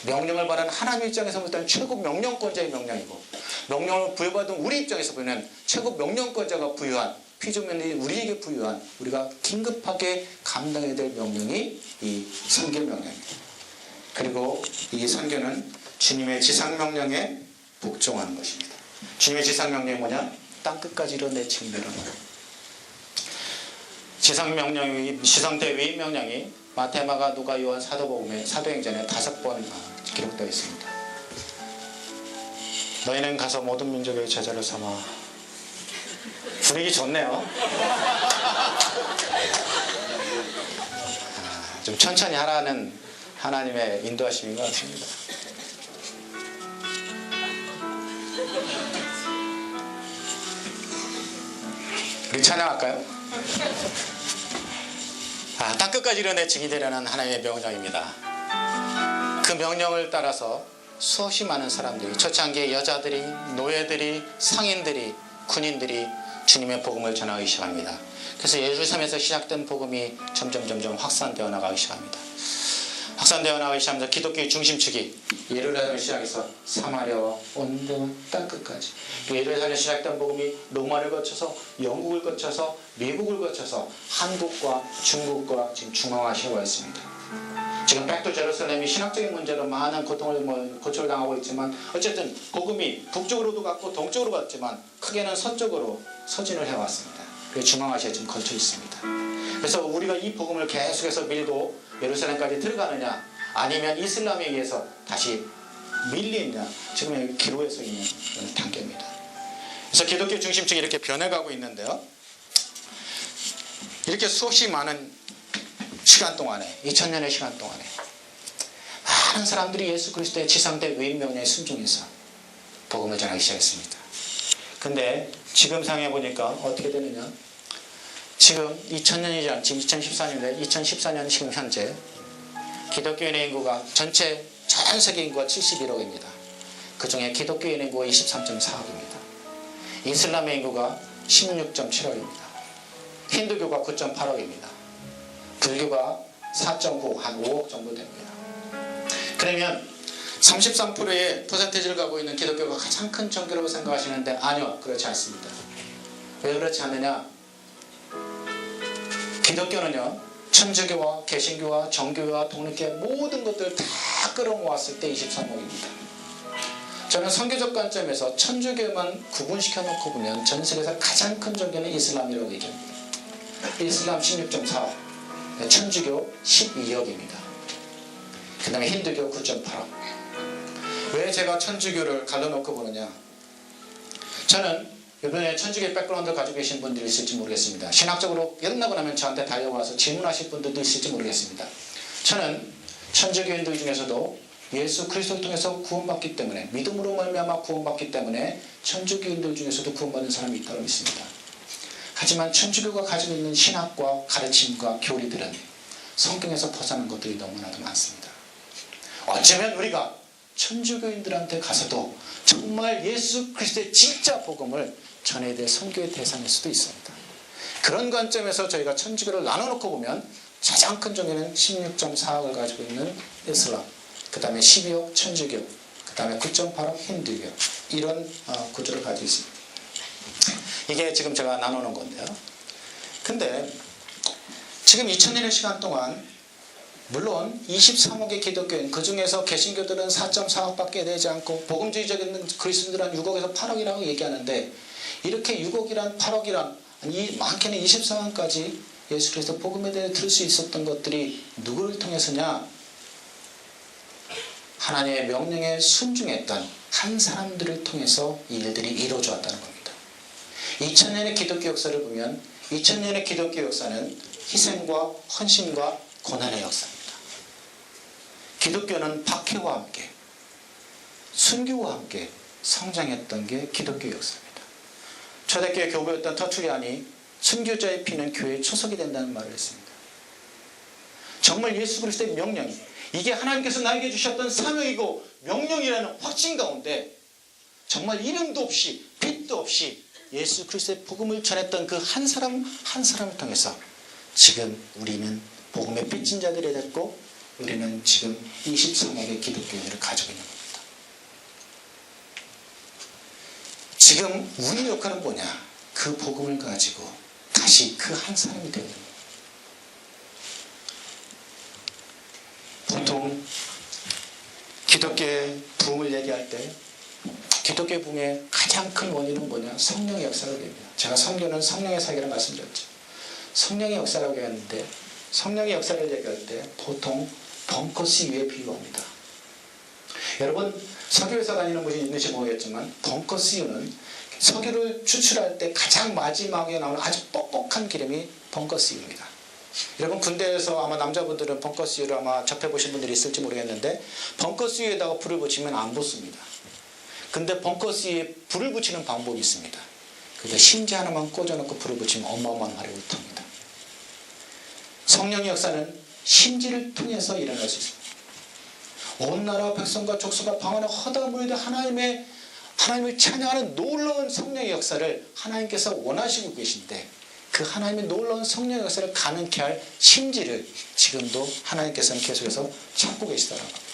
명령을 받은 하나님 입장에서 볼 때는 최고 명령권자의 명령이고, 명령을 부여받은 우리 입장에서 보면 최고 명령권자가 부여한, 피조면이 우리에게 부여한, 우리가 긴급하게 감당해야 될 명령이 이 선교 명령입니다. 그리고 이 선교는 주님의 지상명령에 복종하는 것입니다. 주님의 지상명령이 뭐냐? 땅끝까지 이뤄내치는 거예요. 지상대 위임 명령이 마태, 마가, 누가, 요한, 사도복음에, 사도행전에 5번 기록되어 있습니다. 너희는 가서 모든 민족의 제자를 삼아. 분위기 좋네요. 좀 천천히 하라는 하나님의 인도하심인 것 같습니다. 우리 찬양할까요? 땅끝까지 이뤄내치게 되려는 하나님의 명령입니다. 그 명령을 따라서 수없이 많은 사람들이, 초창기에 여자들이, 노예들이, 상인들이, 군인들이 주님의 복음을 전하기 시작합니다. 그래서 예루살렘에서 시작된 복음이 점점 확산되어 나가기 시작합니다. 확산되어 나가기 시작하면서 기독교의 중심축이 예루살렘을 시작해서 사마리아와 온 땅끝까지, 예루살렘에 시작된 복음이 로마를 거쳐서 영국을 거쳐서 미국을 거쳐서 한국과 중국과 지금 중앙아시아가 있습니다. 지금 백두 제루살렘이 신학적인 문제로 많은 고초를 당하고 있지만 어쨌든 복음이 북쪽으로도 갔고 동쪽으로 갔지만 크게는 서쪽으로 서진을 해왔습니다. 그래서 중앙아시아에 지금 걸쳐 있습니다. 그래서 우리가 이 복음을 계속해서 밀고 예루살렘까지 들어가느냐, 아니면 이슬람에 의해서 다시 밀리느냐, 지금의 기로에 서 있는 단계입니다. 그래서 기독교 중심축이 이렇게 변해가고 있는데요. 이렇게 수없이 많은 시간 동안에, 2000년의 시간 동안에 많은 사람들이 예수 그리스도의 지상대 위임 명령에 순종해서 복음을 전하기 시작했습니다. 근데 지금 상황에 보니까 어떻게 되느냐, 지금 2000년이 지난, 지금 2014년인데 2014년 지금 현재 기독교인의 인구가 전체 전 세계 인구가 71억입니다. 그 중에 기독교인의 인구가 23.4억입니다. 이슬람의 인구가 16.7억입니다. 힌두교가 9.8억입니다. 불교가 4.9, 한 5억 정도 됩니다. 그러면 33%의 퍼센테이지를 갖고 있는 기독교가 가장 큰 종교라고 생각하시는데 아니요, 그렇지 않습니다. 왜 그렇지 않느냐? 기독교는요, 천주교와 개신교와 정교와 독립교회 모든 것들을 다 끌어모았을 때 23억입니다. 저는 선교적 관점에서 천주교만 구분시켜 놓고 보면 전 세계에서 가장 큰 종교는 이슬람이라고 얘기합니다. 이슬람 16.4억, 천주교 12억입니다. 그 다음에 힌두교 9.8억. 왜 제가 천주교를 갈라놓고 보느냐? 저는 이번에 천주교 백그라운드를 가지고 계신 분들이 있을지 모르겠습니다. 신학적으로 끝나고 나면 저한테 달려와서 질문하실 분들도 있을지 모르겠습니다. 저는 천주교인들 중에서도 예수 그리스도를 통해서 구원받기 때문에, 믿음으로 말미암아 구원받기 때문에 천주교인들 중에서도 구원받는 사람이 있다고 믿습니다. 하지만 천주교가 가지고 있는 신학과 가르침과 교리들은 성경에서 벗어난 것들이 너무나도 많습니다. 어쩌면 우리가 천주교인들한테 가서도 정말 예수 그리스도의 진짜 복음을 전해야 될 선교의 대상일 수도 있습니다. 그런 관점에서 저희가 천주교를 나눠놓고 보면 가장 큰 종교는 16.4억을 가지고 있는 이슬람, 그 다음에 12억 천주교, 그 다음에 9.8억 힌두교, 이런 구조를 가지고 있습니다. 이게 지금 제가 나누는 건데요. 근데 지금 2000년의 시간 동안 물론 23억의 기독교인, 그 중에서 개신교들은 4.4억밖에 되지 않고 복음주의적인 그리스도인들은 6억에서 8억이라고 얘기하는데, 이렇게 6억이란 8억이란 많게는 24억까지 예수 그리스도 복음에 대해 들을 수 있었던 것들이 누구를 통해서냐? 하나님의 명령에 순종했던 한 사람들을 통해서 이 일들이 이루어졌다는 겁니다. 2000년의 기독교 역사를 보면 2000년의 기독교 역사는 희생과 헌신과 고난의 역사입니다. 기독교는 박해와 함께 순교와 함께 성장했던 게 기독교 역사입니다. 초대교회 교부였던 터툴리안이 순교자의 피는 교회의 초석이 된다는 말을 했습니다. 정말 예수 그리스도의 명령, 이게 하나님께서 나에게 주셨던 사명이고 명령이라는 확신 가운데 정말 이름도 없이 빛도 없이 예수 그리스도의 복음을 전했던 그 한 사람 한 사람을 통해서 지금 우리는 복음의 빚진 자들이 됐고, 우리는 지금 23억의 기독교인을 가지고 있는 겁니다. 지금 우리 역할은 뭐냐? 그 복음을 가지고 다시 그 한 사람이 되는 겁니다. 보통 기독교의 부흥을 얘기할 때 기독교의 부흥의 가장 큰 원인은 뭐냐? 성령의 역사라고 얘기합니다. 제가 성교는 성령의 사계를 말씀드렸죠. 성령의 역사라고 얘기하는데, 성령의 역사를 얘기할 때 보통 벙커스 위에 비유합니다. 여러분 석유회사 다니는 분이 있는지 모르겠지만, 벙커스유는 석유를 추출할 때 가장 마지막에 나오는 아주 뻑뻑한 기름이 벙커스유입니다. 여러분 군대에서 아마 남자분들은 벙커스유를 아마 접해보신 분들이 있을지 모르겠는데, 벙커스유에다가 불을 붙이면 안 붙습니다. 근데 벙커스유에 불을 붙이는 방법이 있습니다. 그래서 심지 하나만 꽂아놓고 불을 붙이면 어마어마한 화력을 탑니다. 성령의 역사는 심지를 통해서 일어날 수 있습니다. 온 나라 백성과 족속과 방언에 허다가 모여도 하나님을 찬양하는 놀라운 성령의 역사를 하나님께서 원하시고 계신데, 그 하나님의 놀라운 성령의 역사를 가능케 할 심지를 지금도 하나님께서는 계속해서 찾고 계시다는 겁니다.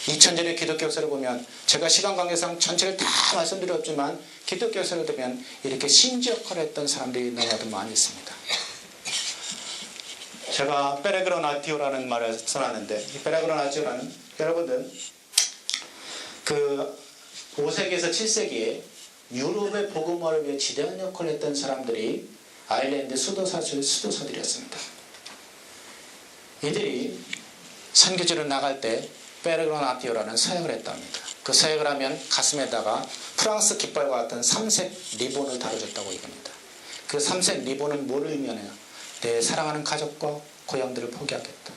2000년의 기독교 역사를 보면, 제가 시간 관계상 전체를 다 말씀드렸지만 기독교 역사를 보면 이렇게 심지 역할을 했던 사람들이 너무나도 많이 있습니다. 제가 페레그로나티오라는 말을 써놨는데, 이 페레그로나티오라는, 여러분들 그 5세기에서 7세기에 유럽의 복음화를 위해 지대한 역할을 했던 사람들이 아일랜드 수도사들이었습니다. 이들이 선교지로 나갈 때 페레그로나티오라는 서약을 했답니다. 그 서약을 하면 가슴에다가 프랑스 깃발과 같은 삼색 리본을 달아줬다고 얘기합니다. 그 삼색 리본은 뭘 의미하느냐? 내 사랑하는 가족과 고향들을 포기하겠다.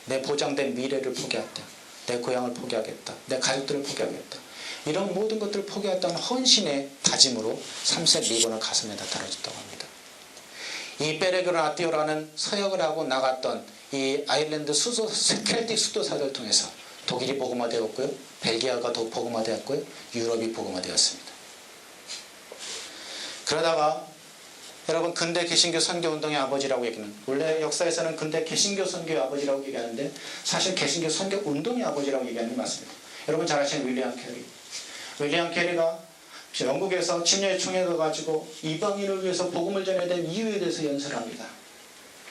내 보장된 미래를 포기하겠다. 내 고향을 포기하겠다. 내 가족들을 포기하겠다. 이런 모든 것들을 포기했다는 헌신의 다짐으로 삼색 리본을 가슴에다 달아줬다고 합니다. 이 페레그로나티오라는 서역을 하고 나갔던 이 아일랜드 켈틱 수도사들을 통해서 독일이 복음화되었고요, 벨기아가 더 복음화되었고요, 유럽이 복음화되었습니다. 그러다가 여러분 근대 개신교 선교운동의 아버지라고 얘기는, 원래 역사에서는 근대 개신교 선교의 아버지라고 얘기하는데 사실 개신교 선교운동의 아버지라고 얘기하는 게 맞습니다. 여러분 잘 아시는 윌리엄 캐리. 윌리엄 캐리가 영국에서 침례 총회가 가지고 이방인을 위해서 복음을 전해야 될 이유에 대해서 연설합니다.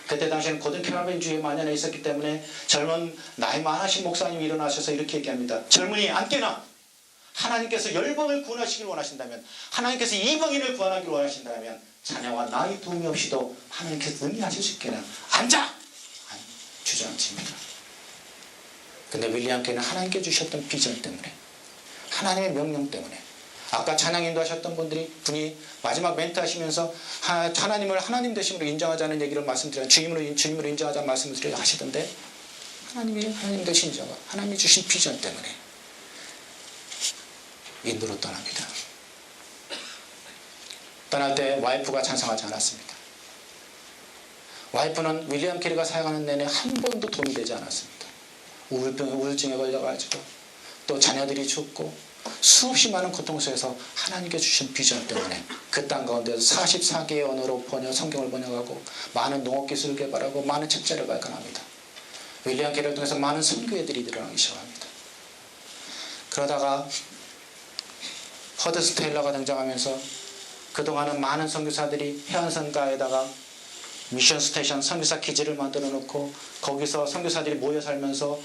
그때 당시에는 고든 캐러밴주의에 만연해 있었기 때문에 젊은 나이 많으신 목사님이 일어나셔서 이렇게 얘기합니다. 젊은이 안 깨나? 하나님께서 열방을 구원하시길 원하신다면, 하나님께서 이방인을 구원하길 원하신다면 자녀와 나이 도움이 없이도 하나님께서 능히하실 수 있겠나? 앉아! 주저앉힙니다. 근데 윌리엄 캐리는 하나님께 주셨던 비전 때문에, 하나님의 명령 때문에, 아까 찬양 인도하셨던 분이 마지막 멘트 하시면서 하나님을 하나님 되심으로 인정하자는 얘기를 말씀드려요. 주님으로 인정하자는 말씀을 드려야 하시던데, 하나님이 하나님 되신 자가 하나님이 주신 비전 때문에 인도로 떠납니다. 떠날 때 와이프가 찬성하지 않았습니다. 와이프는 윌리엄 캐리가 사역하는 내내 한 번도 도움이 되지 않았습니다. 우울증에 걸려가지고 또 자녀들이 죽고 수없이 많은 고통 속에서 하나님께 주신 비전 때문에 그 땅 가운데서 44개의 언어로 성경을 번역하고 많은 농업기술을 개발하고 많은 책자를 발간합니다. 윌리엄 캐리를 통해서 많은 선교회들이 일어나기 시작합니다. 그러다가 허드스 테일러가 등장하면서 그동안은 많은 선교사들이 해안선가에다가 미션 스테이션 선교사 기지를 만들어 놓고 거기서 선교사들이 모여 살면서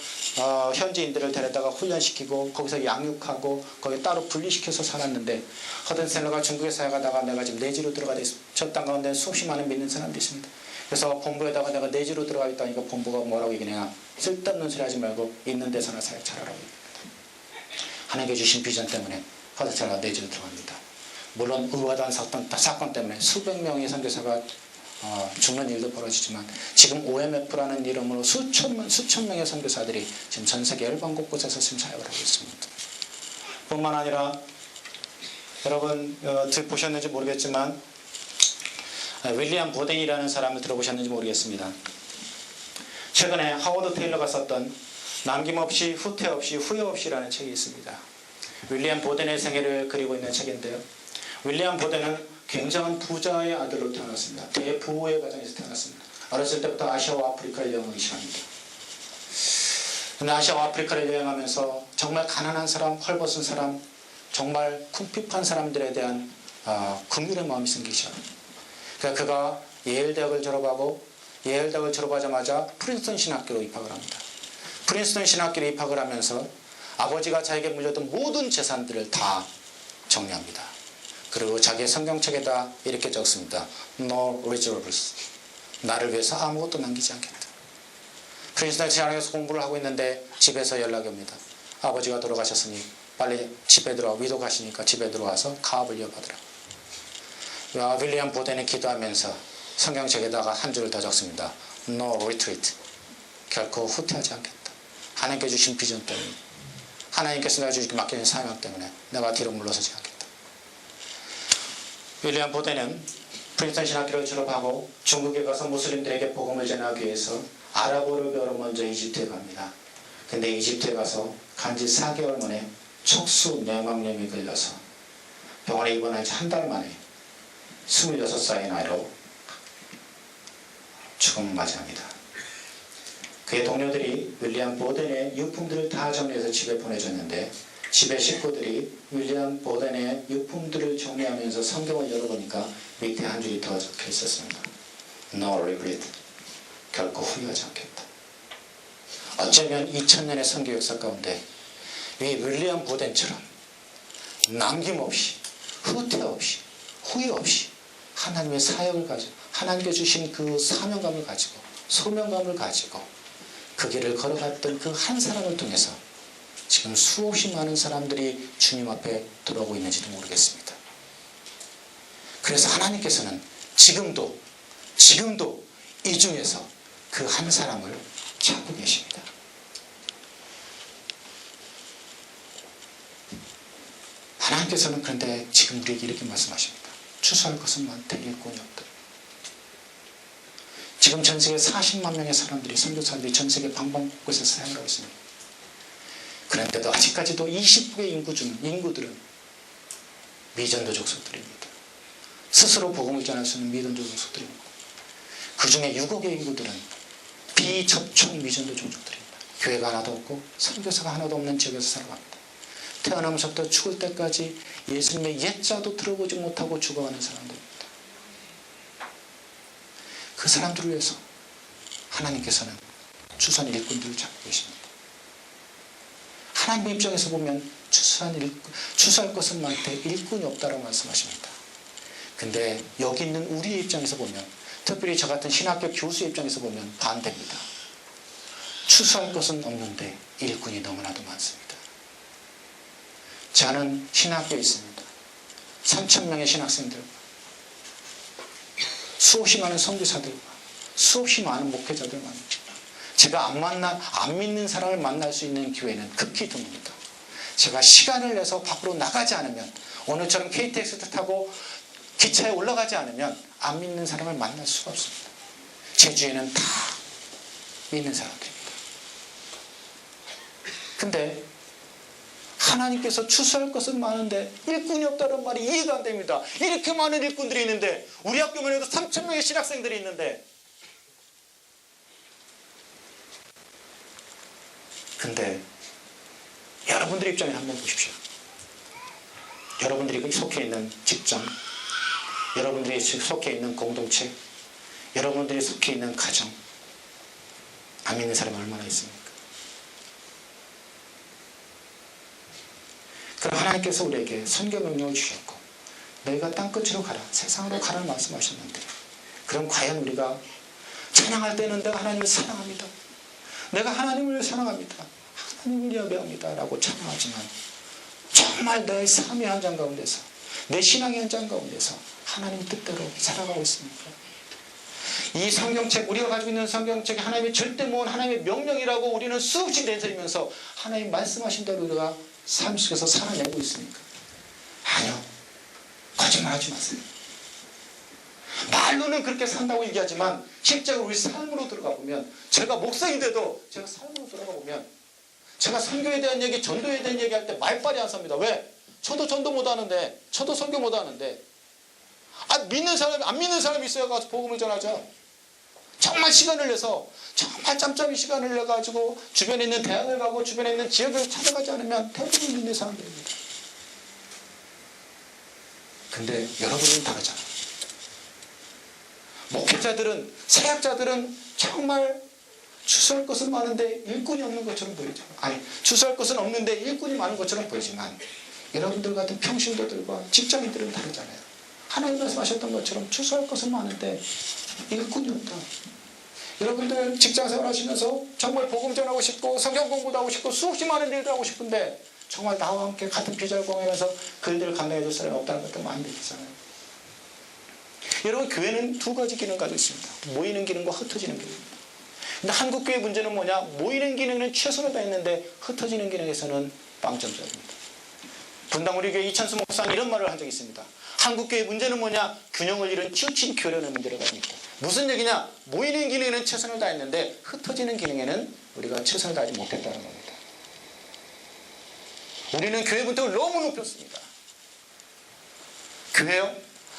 현지인들을 데려다가 훈련시키고 거기서 양육하고 거기 따로 분리시켜서 살았는데 허든셀러가 중국에 사역하다가 내가 지금 내지로 들어가야 돼. 저 땅 가운데 수없이 많은 믿는 사람들이 있습니다. 그래서 본부에다가 내가 내지로 들어가겠다니까 본부가 뭐라고 얘기냐, 쓸데없는 소리 하지 말고 있는 데서나 사역 잘하라고 얘기합니다. 하나님께 주신 비전 때문에 허든셀러가 내지로 들어갑니다. 물론 의화단 사건 때문에 수백 명의 선교사가 죽는 일도 벌어지지만 지금 OMF라는 이름으로 수천 명의 선교사들이 지금 전 세계 열방 곳곳에서 지금 사역을 하고 있습니다. 뿐만 아니라 여러분 보셨는지 모르겠지만 윌리엄 보덴이라는 사람을 들어보셨는지 모르겠습니다. 최근에 하워드 테일러가 썼던 남김없이 후퇴 없이 후회 없이라는 책이 있습니다. 윌리엄 보덴의 생애를 그리고 있는 책인데요. 윌리엄 보덴은 굉장한 부자의 아들로 태어났습니다. 대부의 가정에서 태어났습니다. 어렸을 때부터 아시아와 아프리카를 여행하기 시작합니다. 근데 아시아와 아프리카를 여행하면서 정말 가난한 사람, 헐벗은 사람, 정말 궁핍한 사람들에 대한 긍휼의 마음이 생기기 시작합니다. 그러니까 그가 예일대학을 졸업하고 예일대학을 졸업하자마자 프린스턴 신학교로 입학을 합니다. 프린스턴 신학교로 입학을 하면서 아버지가 자기에게 물렸던 모든 재산들을 다 정리합니다. 그리고 자기의 성경책에다 이렇게 적습니다. No reserves. 나를 위해서 아무것도 남기지 않겠다. 프린스턴 신학교에서 공부를 하고 있는데 집에서 연락이 옵니다. 아버지가 돌아가셨으니 빨리 집에 들어와, 위도 가시니까 집에 들어와서 가업을 이어받으라. 윌리엄 보덴이 기도하면서 성경책에다가 한 줄을 더 적습니다. No retreat. 결코 후퇴하지 않겠다. 하나님께 주신 비전 때문에, 하나님께서 내가 주시게 맡겨진 사명 때문에 내가 뒤로 물러서지 않겠다. 윌리엄 보덴은 프린스턴 신학교를 졸업하고 중국에 가서 무슬림들에게 복음을 전하기 위해서 아랍어를 배우러 먼저 이집트에 갑니다. 근데 이집트에 가서 간지 4개월 만에 척수 뇌막염이 걸려서 병원에 입원한 지 한 달 만에 26살의 나이로 죽음을 맞이합니다. 그의 동료들이 윌리엄 보덴의 유품들을 다 정리해서 집에 보내줬는데 집의 식구들이 윌리엄 보덴의 유품들을 정리하면서 성경을 열어보니까 밑에 한 줄이 더 적혀 있었습니다. No regret. 결코 후회하지 않겠다. 어쩌면 2000년의 선교 역사 가운데 이 윌리엄 보덴처럼 남김없이 후퇴 없이 후회 없이 하나님의 사역을 가지고 하나님께 주신 그 사명감을 가지고 소명감을 가지고 그 길을 걸어갔던 그 한 사람을 통해서 지금 수없이 많은 사람들이 주님 앞에 들어오고 있는지도 모르겠습니다. 그래서 하나님께서는 지금도 이 중에서 그 한 사람을 찾고 계십니다. 하나님께서는 그런데 지금 우리에게 이렇게 말씀하십니다. 추수할 것은 많되 일꾼이 없다. 지금 전 세계 40만 명의 사람들이, 선교사들이 전 세계 방방곳곳에서 사역을 하고 있습니다. 그런데도 아직까지도 20%의 인구들은 미전도적 속들입니다. 스스로 복음을 전할 수 있는 미전도적 속들입니다. 그 중에 6억의 인구들은 비접촉 미전도적 속들입니다. 교회가 하나도 없고 선교사가 하나도 없는 지역에서 살아갑니다. 태어나면서부터 죽을 때까지 예수님의 옛자도 들어보지 못하고 죽어가는 사람들입니다. 그 사람들을 위해서 하나님께서는 추수한 일꾼들을 찾고 계십니다. 하나님의 입장에서 보면 추수할 것은 많되 일꾼이 없다라고 말씀하십니다. 근데 여기 있는 우리의 입장에서 보면, 특별히 저 같은 신학교 교수의 입장에서 보면 반대입니다. 추수할 것은 없는데 일꾼이 너무나도 많습니다. 저는 신학교에 있습니다. 3,000명의 신학생들과 수없이 많은 선교사들과 수없이 많은 목회자들과 제가 안 믿는 사람을 만날 수 있는 교회는 극히 드뭅니다. 제가 시간을 내서 밖으로 나가지 않으면, 오늘처럼 KTX 타고 기차에 올라가지 않으면 안 믿는 사람을 만날 수가 없습니다. 제 주위에는 다 믿는 사람들입니다. 근데 하나님께서 추수할 것은 많은데 일꾼이 없다는 말이 이해가 안 됩니다. 이렇게 많은 일꾼들이 있는데, 우리 학교만 해도 3,000명의 신학생들이 있는데, 근데 여러분들의 입장에 한번 보십시오. 여러분들이 속해 있는 직장, 여러분들이 속해 있는 공동체, 여러분들이 속해 있는 가정, 안 믿는 사람이 얼마나 있습니까? 그럼 하나님께서 우리에게 선교 명령을 주셨고 너희가 땅끝으로 가라, 세상으로 가라는 말씀하셨는데, 그럼 과연 우리가 찬양할 때는 내가 하나님을 사랑합니다, 내가 하나님을 사랑합니다, 하나님을 예배합니다 라고 찬양하지만 정말 너의 삶의 현장 가운데서, 내 신앙의 현장 가운데서 하나님 뜻대로 살아가고 있습니까? 이 성경책, 우리가 가지고 있는 성경책이 하나님의 절대 모은 하나님의 명령이라고 우리는 수없이 내세우면서 하나님 말씀하신 대로 우리가 삶 속에서 살아내고 있습니까? 아니요. 거짓말하지 마세요. 말로는 그렇게 산다고 얘기하지만 실제로 우리 삶으로 들어가 보면, 제가 목사인데도 제가 삶으로 들어가 보면 제가 선교에 대한 얘기, 전도에 대한 얘기할 때 말빨이 안 섭니다. 왜? 저도 전도 못하는데, 저도 선교 못하는데, 믿는 사람이, 안 믿는 사람이 있어야 가서 복음을 전하죠. 정말 시간을 내서, 정말 짬짬이 시간을 내가지고 주변에 있는 대학을 가고 주변에 있는 지역을 찾아가지 않으면 대부분 믿는 사람들입니다. 근데 여러분은 다르잖아요. 목회자들은, 사역자들은 정말 추수할 것은 많은데 일꾼이 없는 것처럼 보이죠. 아니, 추수할 것은 없는데 일꾼이 많은 것처럼 보이지만 여러분들 같은 평신도들과 직장인들은 다르잖아요. 하나님 말씀하셨던 것처럼 추수할 것은 많은데 일꾼이 없다. 여러분들 직장생활 하시면서 정말 복음 전하고 싶고 성경 공부도 하고 싶고 수없이 많은 일도 하고 싶은데 정말 나와 함께 같은 비절공하면서 그 일들을 감당해 줄 사람이 없다는 것도 많이 느끼잖아요. 여러분, 교회는 두 가지 기능을 가지고 있습니다. 모이는 기능과 흩어지는 기능입니다. 근데 한국 교회 문제는 뭐냐? 모이는 기능은 최선을 다했는데 흩어지는 기능에서는 빵점짜리입니다. 분당 우리 교회 이찬수 목사는 이런 말을 한 적이 있습니다. 한국 교회 문제는 뭐냐? 균형을 잃은 치우친 교련의 문제를 가지고 있다. 무슨 얘기냐? 모이는 기능에는 최선을 다했는데 흩어지는 기능에는 우리가 최선을 다하지 못했다는 겁니다. 우리는 교회 분석을 너무 높였습니다. 교회요?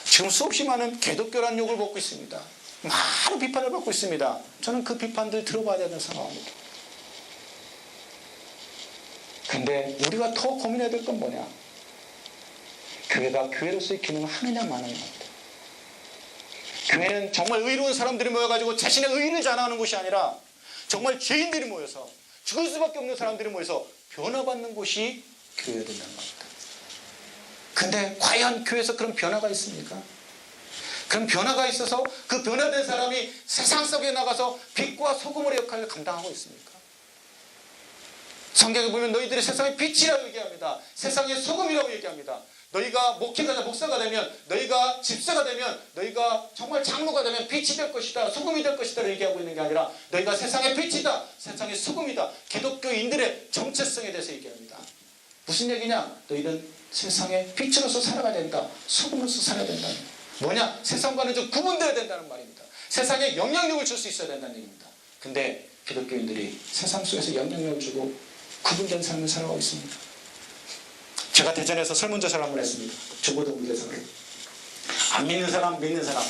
지금 수없이 많은 개독교란 욕을 먹고 있습니다. 많은 비판을 받고 있습니다. 저는 그 비판들 들어봐야 된다고 생각합니다. 근데 우리가 더 고민해야 될 건 뭐냐? 교회가 교회로서의 기능을 하느냐 마느냐 합니다. 교회는 정말 의로운 사람들이 모여가지고 자신의 의를 자랑하는 곳이 아니라 정말 죄인들이 모여서, 죽을 수밖에 없는 사람들이 모여서 변화받는 곳이 교회가 된다는 겁니다. 근데 과연 교회에서 그런 변화가 있습니까? 그런 변화가 있어서 그 변화된 사람이 세상 속에 나가서 빛과 소금의 역할을 감당하고 있습니까? 성경에 보면 너희들이 세상의 빛이라고 얘기합니다. 세상의 소금이라고 얘기합니다. 너희가 목회자나 목사가 되면, 너희가 집사가 되면, 너희가 정말 장로가 되면 빛이 될 것이다, 소금이 될 것이다 얘기하고 있는 게 아니라 너희가 세상의 빛이다, 세상의 소금이다, 기독교인들의 정체성에 대해서 얘기합니다. 무슨 얘기냐? 너희는 세상의 빛으로서 살아가야 된다, 소금으로서 살아야 된다. 뭐냐? 세상과는 좀 구분되어야 된다는 말입니다. 세상에 영향력을 줄 수 있어야 된다는 얘기입니다. 근데 기독교인들이 세상 속에서 영향력을 주고 구분된 삶을 살아가고 있습니다. 제가 대전에서 설문조사를 한번 했습니다. 중고등부 대상으로. 안 믿는 사람, 믿는 사람,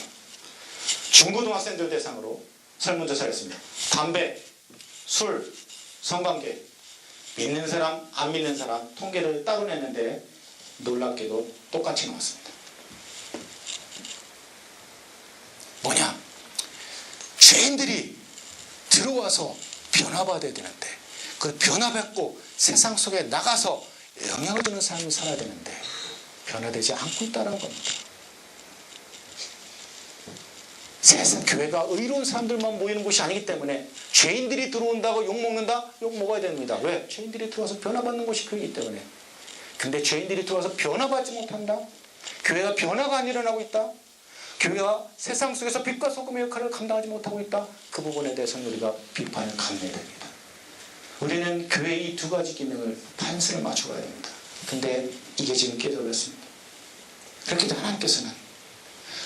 중고등학생들 대상으로 설문조사를 했습니다. 담배, 술, 성관계, 믿는 사람, 안 믿는 사람 통계를 따로 냈는데 놀랍게도 똑같이 나왔습니다. 뭐냐? 죄인들이 들어와서 변화받아야 되는데, 그 변화받고 세상 속에 나가서 영향을 주는 삶을 살아야 되는데 변화되지 않고 있다는 겁니다. 세상 교회가 의로운 사람들만 모이는 곳이 아니기 때문에 죄인들이 들어온다고 욕먹는다? 욕먹어야 됩니다. 왜? 죄인들이 들어와서 변화받는 곳이 교회이기 때문에. 근데 죄인들이 들어와서 변화받지 못한다? 교회가 변화가 안 일어나고 있다? 교회가 세상 속에서 빛과 소금의 역할을 감당하지 못하고 있다? 그 부분에 대해서는 우리가 비판을 강요해야 됩니다. 우리는 교회의 이 두 가지 기능을 반스를 맞춰가야 됩니다. 근데 이게 지금 깨달았습니다. 그렇게 해도 하나님께서는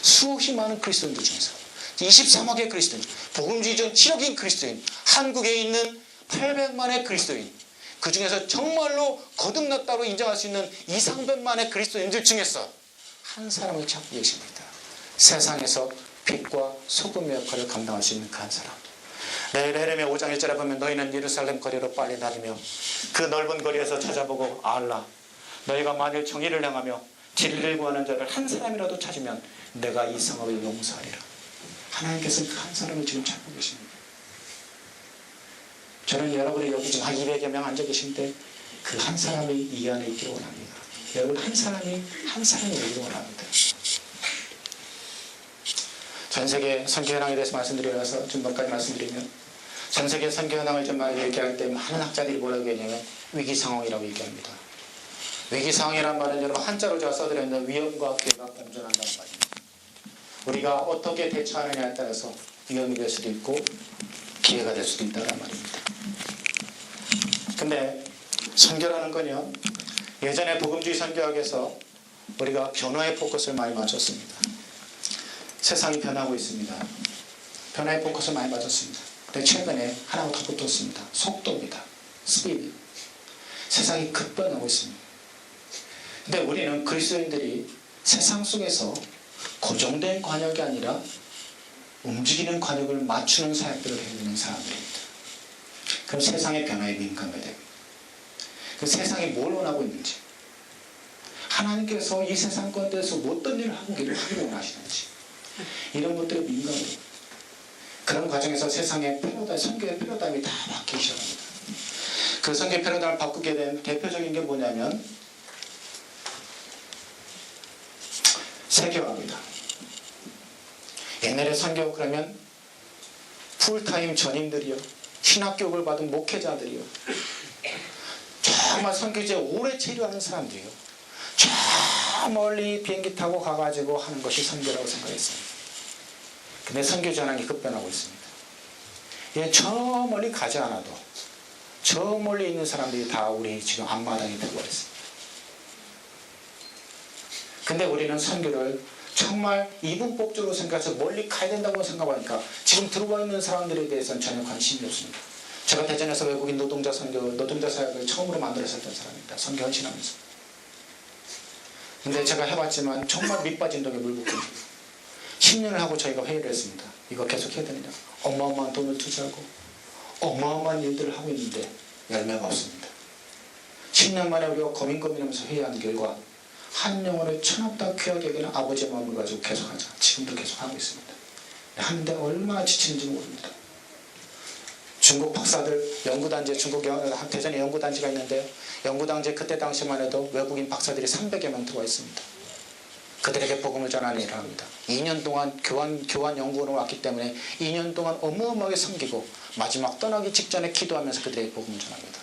수없이 많은 그리스도인들 중에서 23억의 그리스도인, 복음주의적 7억인 그리스도인, 한국에 있는 800만의 그리스도인, 그 중에서 정말로 거듭났다고 인정할 수 있는 2,300만의 그리스도인들 중에서 한 사람을 찾고 계십니다. 세상에서 빛과 소금의 역할을 감당할 수 있는 그 한 사람. 레레미야 5장 1절에 보면 너희는 예루살렘 거리로 빨리 다니며 그 넓은 거리에서 찾아보고 알라, 너희가 만일 정의를 행하며 진리를 구하는 자를 한 사람이라도 찾으면 내가 이 성읍을 용서하리라. 하나님께서 그 한 사람을 지금 찾고 계십니다. 저는 여러분이 여기 지금 한 200여 명 앉아 계신데 그 한 사람이 이 안에 있기를 원합니다. 여러분 한 사람이 되기를 원합니다. 전 세계 선교 현황에 대해서 말씀드려서 좀 몇 가지 말씀드리면, 전 세계 선교 현황을 좀 얘기할 때 많은 학자들이 뭐라고 얘기하냐면 위기 상황이라고 얘기합니다. 위기 상황이란 말은 여러분 한자로 제가 써드렸는데 위험과 기회가 공존한다는 말입니다. 우리가 어떻게 대처하느냐에 따라서 위험이 될 수도 있고 기회가 될 수도 있다는 말입니다. 근데 선교라는 건요, 예전에 복음주의 선교학에서 우리가 변화의 포커스를 많이 맞췄습니다. 세상이 변하고 있습니다. 변화의 포커스를 많이 맞췄습니다. 근데 최근에 하나가 더 붙었습니다. 속도입니다. 스피드. 세상이 급변하고 있습니다. 근데 우리는 그리스도인들이 세상 속에서 고정된 관역이 아니라 움직이는 관역을 맞추는 사역들을 해야 되는 사람들입니다. 그럼 세상의 변화에 민감해야 됩니다. 그 세상이 뭘 원하고 있는지, 하나님께서 이 세상 가운데서 어떤 일을 하기를 원하시는지, 이런 것들에 민감해요. 그런 과정에서 세상의 패러다임, 선교의 패러다임이 다 바뀌기 시작합니다. 그 선교의 패러다임을 바꾸게 된 대표적인 게 뭐냐면 세계화입니다. 옛날에 선교 그러면 풀타임 전임들이요, 신학교육을 받은 목회자들이요, 정말 선교지에 오래 체류하는 사람들이요, 저 멀리 비행기 타고 가가지고 하는 것이 선교라고 생각했습니다. 근데 선교 전환이 급변하고 있습니다. 예, 저 멀리 가지 않아도 저 멀리 있는 사람들이 다 우리 지금 앞마당에 되어버렸습니다. 근데 우리는 선교를 정말 이분법적으로 생각해서 멀리 가야 된다고 생각하니까 지금 들어와 있는 사람들에 대해서는 전혀 관심이 없습니다. 제가 대전에서 외국인 노동자 사역을 처음으로 만들었었던 사람입니다. 선교 헌신하면서. 근데 제가 해봤지만 정말 밑빠진 독에 물 붓고 10년을 하고 저희가 회의를 했습니다. 이거 계속 해야 되느냐. 어마어마한 돈을 투자하고 어마어마한 일들을 하고 있는데 열매가 없습니다. 10년 만에 우리가 고민하면서 회의한 결과 한 영혼을 천없다 귀하게 여기는 아버지의 마음을 가지고 계속하자. 지금도 계속하고 있습니다. 하는데 얼마나 지치는지 모릅니다. 중국 박사들 연구단지, 대전에 연구단지가 있는데요, 연구단지 그때 당시만 해도 외국인 박사들이 300여 명 들어와 있습니다. 그들에게 복음을 전하는 일을 합니다. 2년 동안 교환 연구원으로 왔기 때문에 2년 동안 어마어마하게 섬기고 마지막 떠나기 직전에 기도하면서 그들에게 복음을 전합니다.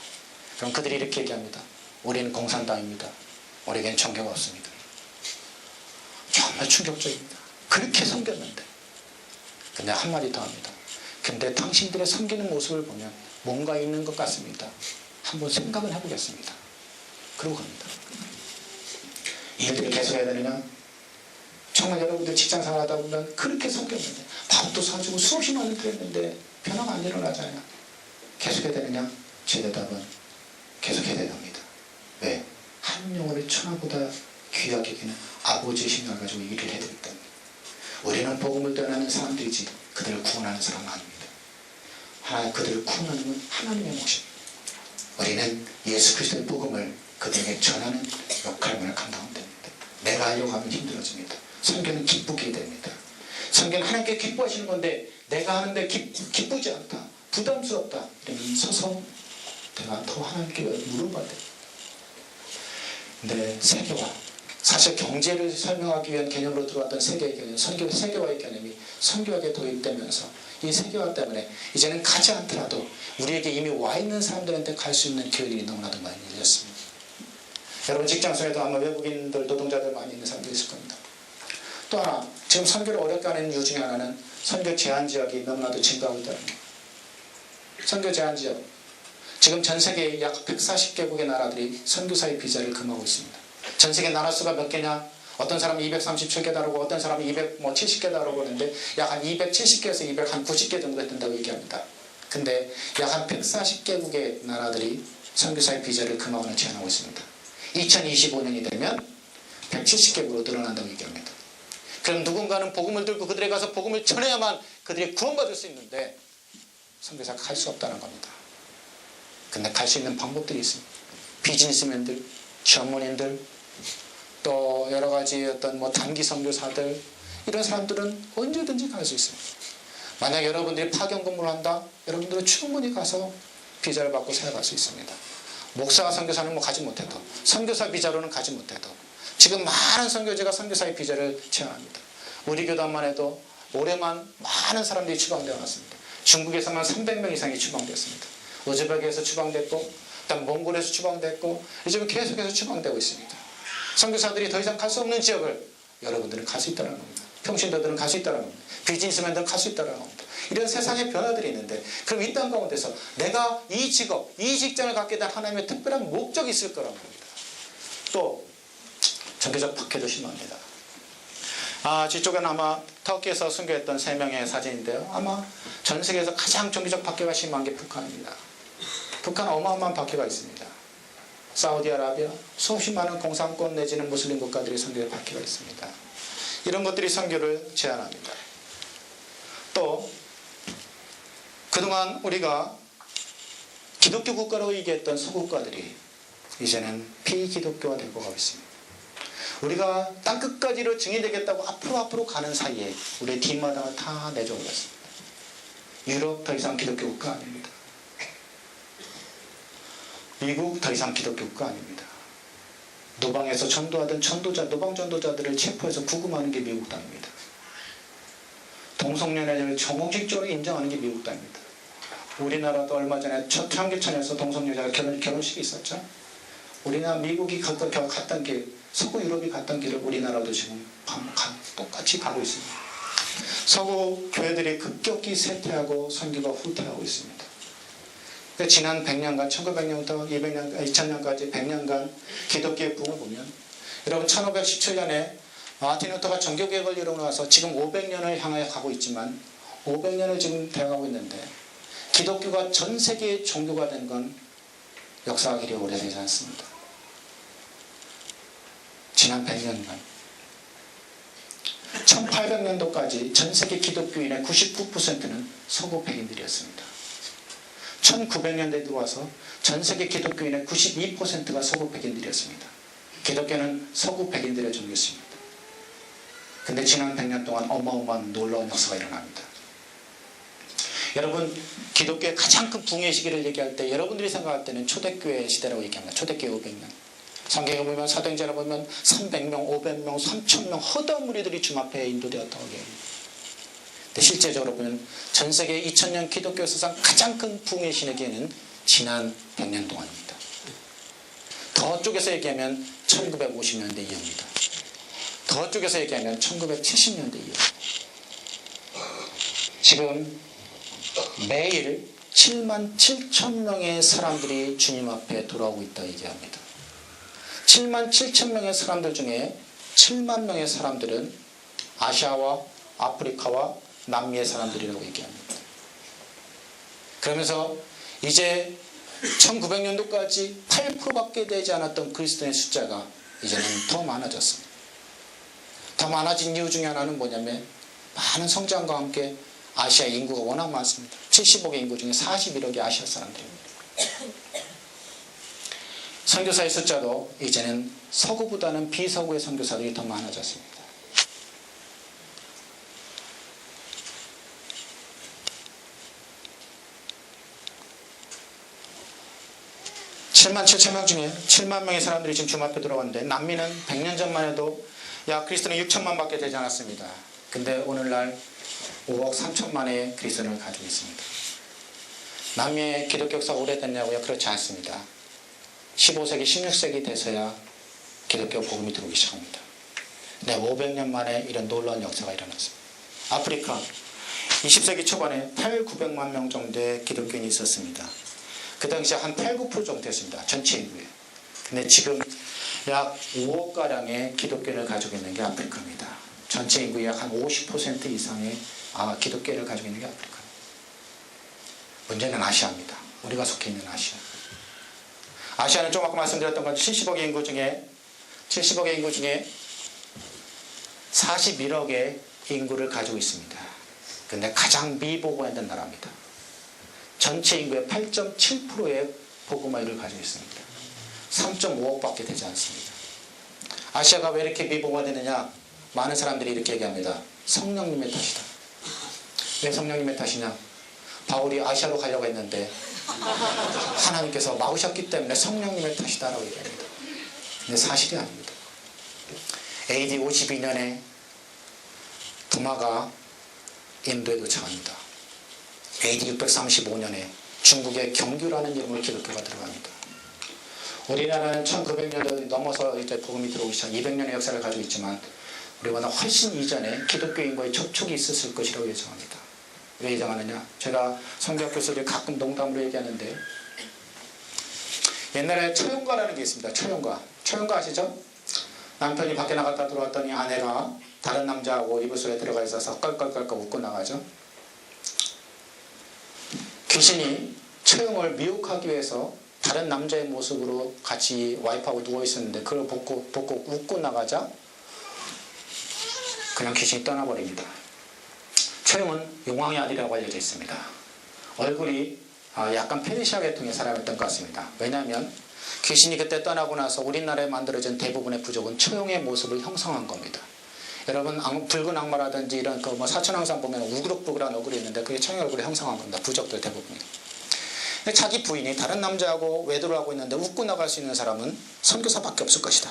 그럼 그들이 이렇게 얘기합니다. 우리는 공산당입니다. 우리에겐 종교가 없습니다. 정말 충격적입니다. 그렇게 섬겼는데. 근데 한마디 더 합니다. 근데 당신들의 섬기는 모습을 보면 뭔가 있는 것 같습니다. 한번 생각을 해보겠습니다. 그러고 갑니다. 이 일들을 계속 해야 되느냐? 정말 여러분들 직장생활 하다 보면 그렇게 섬겼는데 밥도 사주고 수없이 많은 일을 했는데 변화가 안 일어나잖아요. 계속해야 되느냐? 제 대답은 계속해야 됩니다. 왜? 한 영혼을 천하보다 귀하게 여기는 아버지의 힘을 가지고 일을 해야 되기 때문에. 우리는 복음을 전하는 사람들이지 그들을 구원하는 사람은 아닙니다. 그들을 구원하는 건 하나님의 몫입니다. 우리는 예수 그리스도의 복음을 그들에게 전하는 역할을 감당하면 됩니다. 내가 하려고 하면 힘들어집니다. 선교는 기쁘게 됩니다. 선교는 하나님께 기뻐하시는 건데 내가 하는데 기쁘지 않다, 부담스럽다 이러면 서서 내가 더 하나님께 물어봐야 돼요. 근데 세계화, 사실 경제를 설명하기 위한 개념으로 들어왔던 세계의 개념, 세계화의 개념이 선교학에 도입되면서 이 세계화 때문에 이제는 가지 않더라도 우리에게 이미 와 있는 사람들한테 갈 수 있는 기회들이 너무나도 많이 열렸습니다. 여러분 직장 속에도 아마 외국인들, 노동자들 많이 있는 사람들이 있을 겁니다. 또 하나, 지금 선교를 어렵게 하는 이유 중에 하나는 선교 제한 지역이 너무나도 증가하고 있다는 거예요. 선교 제한 지역, 지금 전 세계 약 140개국의 나라들이 선교사의 비자를 금하고 있습니다. 전 세계 나라 수가 몇 개냐? 어떤 사람은 237개다 그러고 어떤 사람은 270개다 그러고 하는데 약 한 270개에서 290개 정도 된다고 얘기합니다. 근데 약 한 140개국의 나라들이 선교사의 비자를 금하거나 제한하고 있습니다. 2025년이 되면 170개국으로 늘어난다고 얘기합니다. 그럼 누군가는 복음을 들고 그들에 가서 복음을 전해야만 그들이 구원받을 수 있는데 선교사가 갈 수 없다는 겁니다. 근데 갈 수 있는 방법들이 있습니다. 비즈니스맨들, 전문인들, 또 여러 가지 어떤 단기 선교사들, 이런 사람들은 언제든지 갈 수 있습니다. 만약 여러분들이 파견 근무를 한다, 여러분들은 충분히 가서 비자를 받고 살아갈 수 있습니다. 목사와 선교사는 뭐 가지 못해도, 선교사 비자로는 가지 못해도, 지금 많은 선교지가 선교사의 비자를 제한합니다. 우리 교단만 해도 올해만 많은 사람들이 추방되어 왔습니다. 중국에서만 300명 이상이 추방됐습니다. 우즈베크에서 추방됐고, 그다음 몽골에서 추방됐고, 요즘은 계속해서 추방되고 있습니다. 선교사들이 더 이상 갈 수 없는 지역을 여러분들은 갈 수 있다는 겁니다. 평신도들은 갈 수 있다는 겁니다. 비즈니스맨들은 갈 수 있다는 겁니다. 이런 세상의 변화들이 있는데, 그럼 이 땅 가운데서 내가 이 직업, 이 직장을 갖게 된 하나님의 특별한 목적이 있을 거라고 합니다. 또 종교적 박해도 심합니다. 뒤쪽에는 아마 터키에서 순교했던 3명의 사진인데요. 아마 전 세계에서 가장 종교적 박해가 심한 게 북한입니다. 북한은 어마어마한 박해가 있습니다. 사우디아라비아, 수없이 많은 공산권 내지는 무슬림 국가들이 선교의 박해가 있습니다. 이런 것들이 선교를 제한합니다. 또 그동안 우리가 기독교 국가로 얘기했던 서국가들이 이제는 피기독교화 되고 가고 있습니다. 우리가 땅끝까지로 증인되겠다고 앞으로 가는 사이에 우리의 뒷마당을 다 내줘버렸습니다. 유럽 더 이상 기독교 국가 아닙니다. 미국 더 이상 기독교 국가 아닙니다. 노방에서 전도하던 노방 전도자들을 체포해서 구금하는 게 미국 땅입니다. 동성연애를 정식적으로 인정하는 게 미국 땅입니다. 우리나라도 얼마 전에 청계천에서 동성여자가 결혼식이 있었죠. 우리나라 미국이 갔던 길, 서구 유럽이 갔던 길을 우리나라도 지금 똑같이 가고 있습니다. 서구 교회들이 급격히 쇠퇴하고 선교가 후퇴하고 있습니다. 지난 100년간, 1900년부터 2000년까지 100년간 기독교의 붐을 보면, 여러분 1517년에 마틴 루터가 종교개혁을 이루어나서 지금 500년을 향하여 가고 있지만, 500년을 지금 되어가고 있는데, 기독교가 전 세계의 종교가 된 건 역사가 그리 오래되지 않습니다. 지난 100년간 1800년도까지 전 세계 기독교인의 99%는 서구 백인들이었습니다. 1900년대에 들어와서 전 세계 기독교인의 92%가 서구 백인들이었습니다. 기독교는 서구 백인들의 종교였습니다. 근데 지난 100년 동안 어마어마한 놀라운 역사가 일어납니다. 여러분, 기독교의 가장 큰 붕의 시기를 얘기할 때 여러분들이 생각할 때는 초대교회 시대라고 얘기합니다. 초대교회 500년. 성경에 보면 사도행전에 보면 300명, 500명, 3000명 허다한 무리들이 주 앞에 인도되었다고 얘기합니다. 근데 실제적으로 보면 전 세계 2000년 기독교 역사상 가장 큰 붕의 시기는 지난 100년 동안입니다. 더 쪽에서 얘기하면 1950년대 이후입니다. 더 쪽에서 얘기하면 1970년대 이후입니다. 지금 매일 7만 7천 명의 사람들이 주님 앞에 돌아오고 있다 얘기합니다. 7만 7천 명의 사람들 중에 7만 명의 사람들은 아시아와 아프리카와 남미의 사람들이라고 얘기합니다. 그러면서 이제 1900년도까지 8%밖에 되지 않았던 그리스도인의 숫자가 이제는 더 많아졌습니다. 더 많아진 이유 중에 하나는 뭐냐면, 많은 성장과 함께 아시아 인구가 워낙 많습니다. 70억의 인구 중에 41억이 아시아 사람들입니다. 선교사의 숫자도 이제는 서구보다는 비서구의 선교사들이 더 많아졌습니다. (7만 7천 명) 중에 7만 명의 사람들이 지금 주님 앞에 들어왔는데, 남미는 100년 전만 해도 그리스도는 6천만 밖에 되지 않았습니다. 근데 오늘날 5억 3천만의 그리스도인을 가지고 있습니다. 남미의 기독교 역사가 오래됐냐고요? 그렇지 않습니다. 15세기, 16세기 돼서야 기독교 복음이 들어오기 시작합니다. 네, 500년 만에 이런 놀라운 역사가 일어났습니다. 아프리카 20세기 초반에 8,900만 명 정도의 기독교인이 있었습니다. 그 당시에 한 8, 9% 정도 됐습니다. 전체 인구에. 근데 지금 약 5억가량의 기독교인을 가지고 있는 게 아프리카입니다. 전체 인구의 약 한 50% 이상의 기독교인을 가지고 있는 게 아프리카입니다. 문제는 아시아입니다. 우리가 속해 있는 아시아. 아시아는 좀 아까 말씀드렸던 건 70억의 인구 중에 41억의 인구를 가지고 있습니다. 근데 가장 미복음화된 나라입니다. 전체 인구의 8.7%의 복음화율을 가지고 있습니다. 3.5억밖에 되지 않습니다. 아시아가 왜 이렇게 미복음화되느냐? 많은 사람들이 이렇게 얘기합니다. 성령님의 탓이다. 왜 성령님의 탓이냐? 바울이 아시아로 가려고 했는데 하나님께서 막으셨기 때문에 성령님의 탓이다라고 얘기합니다. 근데 사실이 아닙니다. AD 52년에 도마가 인도에 도착합니다. AD 635년에 중국의 경규라는 이름으로 기독교가 들어갑니다. 우리나라는 1900년을 넘어서 이제 복음이 들어오기 시작 200년의 역사를 가지고 있지만 우리보다 훨씬 이전에 기독교인과의 접촉이 있었을 것이라고 예상합니다. 왜 예상하느냐? 제가 성경 교수들이 가끔 농담으로 얘기하는데 옛날에 처용가라는 게 있습니다. 처용가. 처용가 아시죠? 남편이 밖에 나갔다 들어왔더니 아내가 다른 남자하고 이불 속에 들어가 있어서 껄껄껄껄 웃고 나가죠. 귀신이 처용을 미혹하기 위해서 다른 남자의 모습으로 같이 와이프하고 누워 있었는데 그걸 보고 웃고 나가자 그냥 귀신이 떠나버립니다. 처용은 용왕이 아들이라고 알려져 있습니다. 얼굴이 약간 페르시아 계통의 사람이었던 것 같습니다. 왜냐하면 귀신이 그때 떠나고 나서 우리나라에 만들어진 대부분의 부족은 처용의 모습을 형성한 겁니다. 여러분 붉은 악마라든지 이런 그 사천왕산 보면 우그럭부그한 얼굴이 있는데 그게 처용의 얼굴을 형성한 겁니다. 부족들 대부분이. 자기 부인이 다른 남자하고 외도를 하고 있는데 웃고 나갈 수 있는 사람은 선교사밖에 없을 것이다.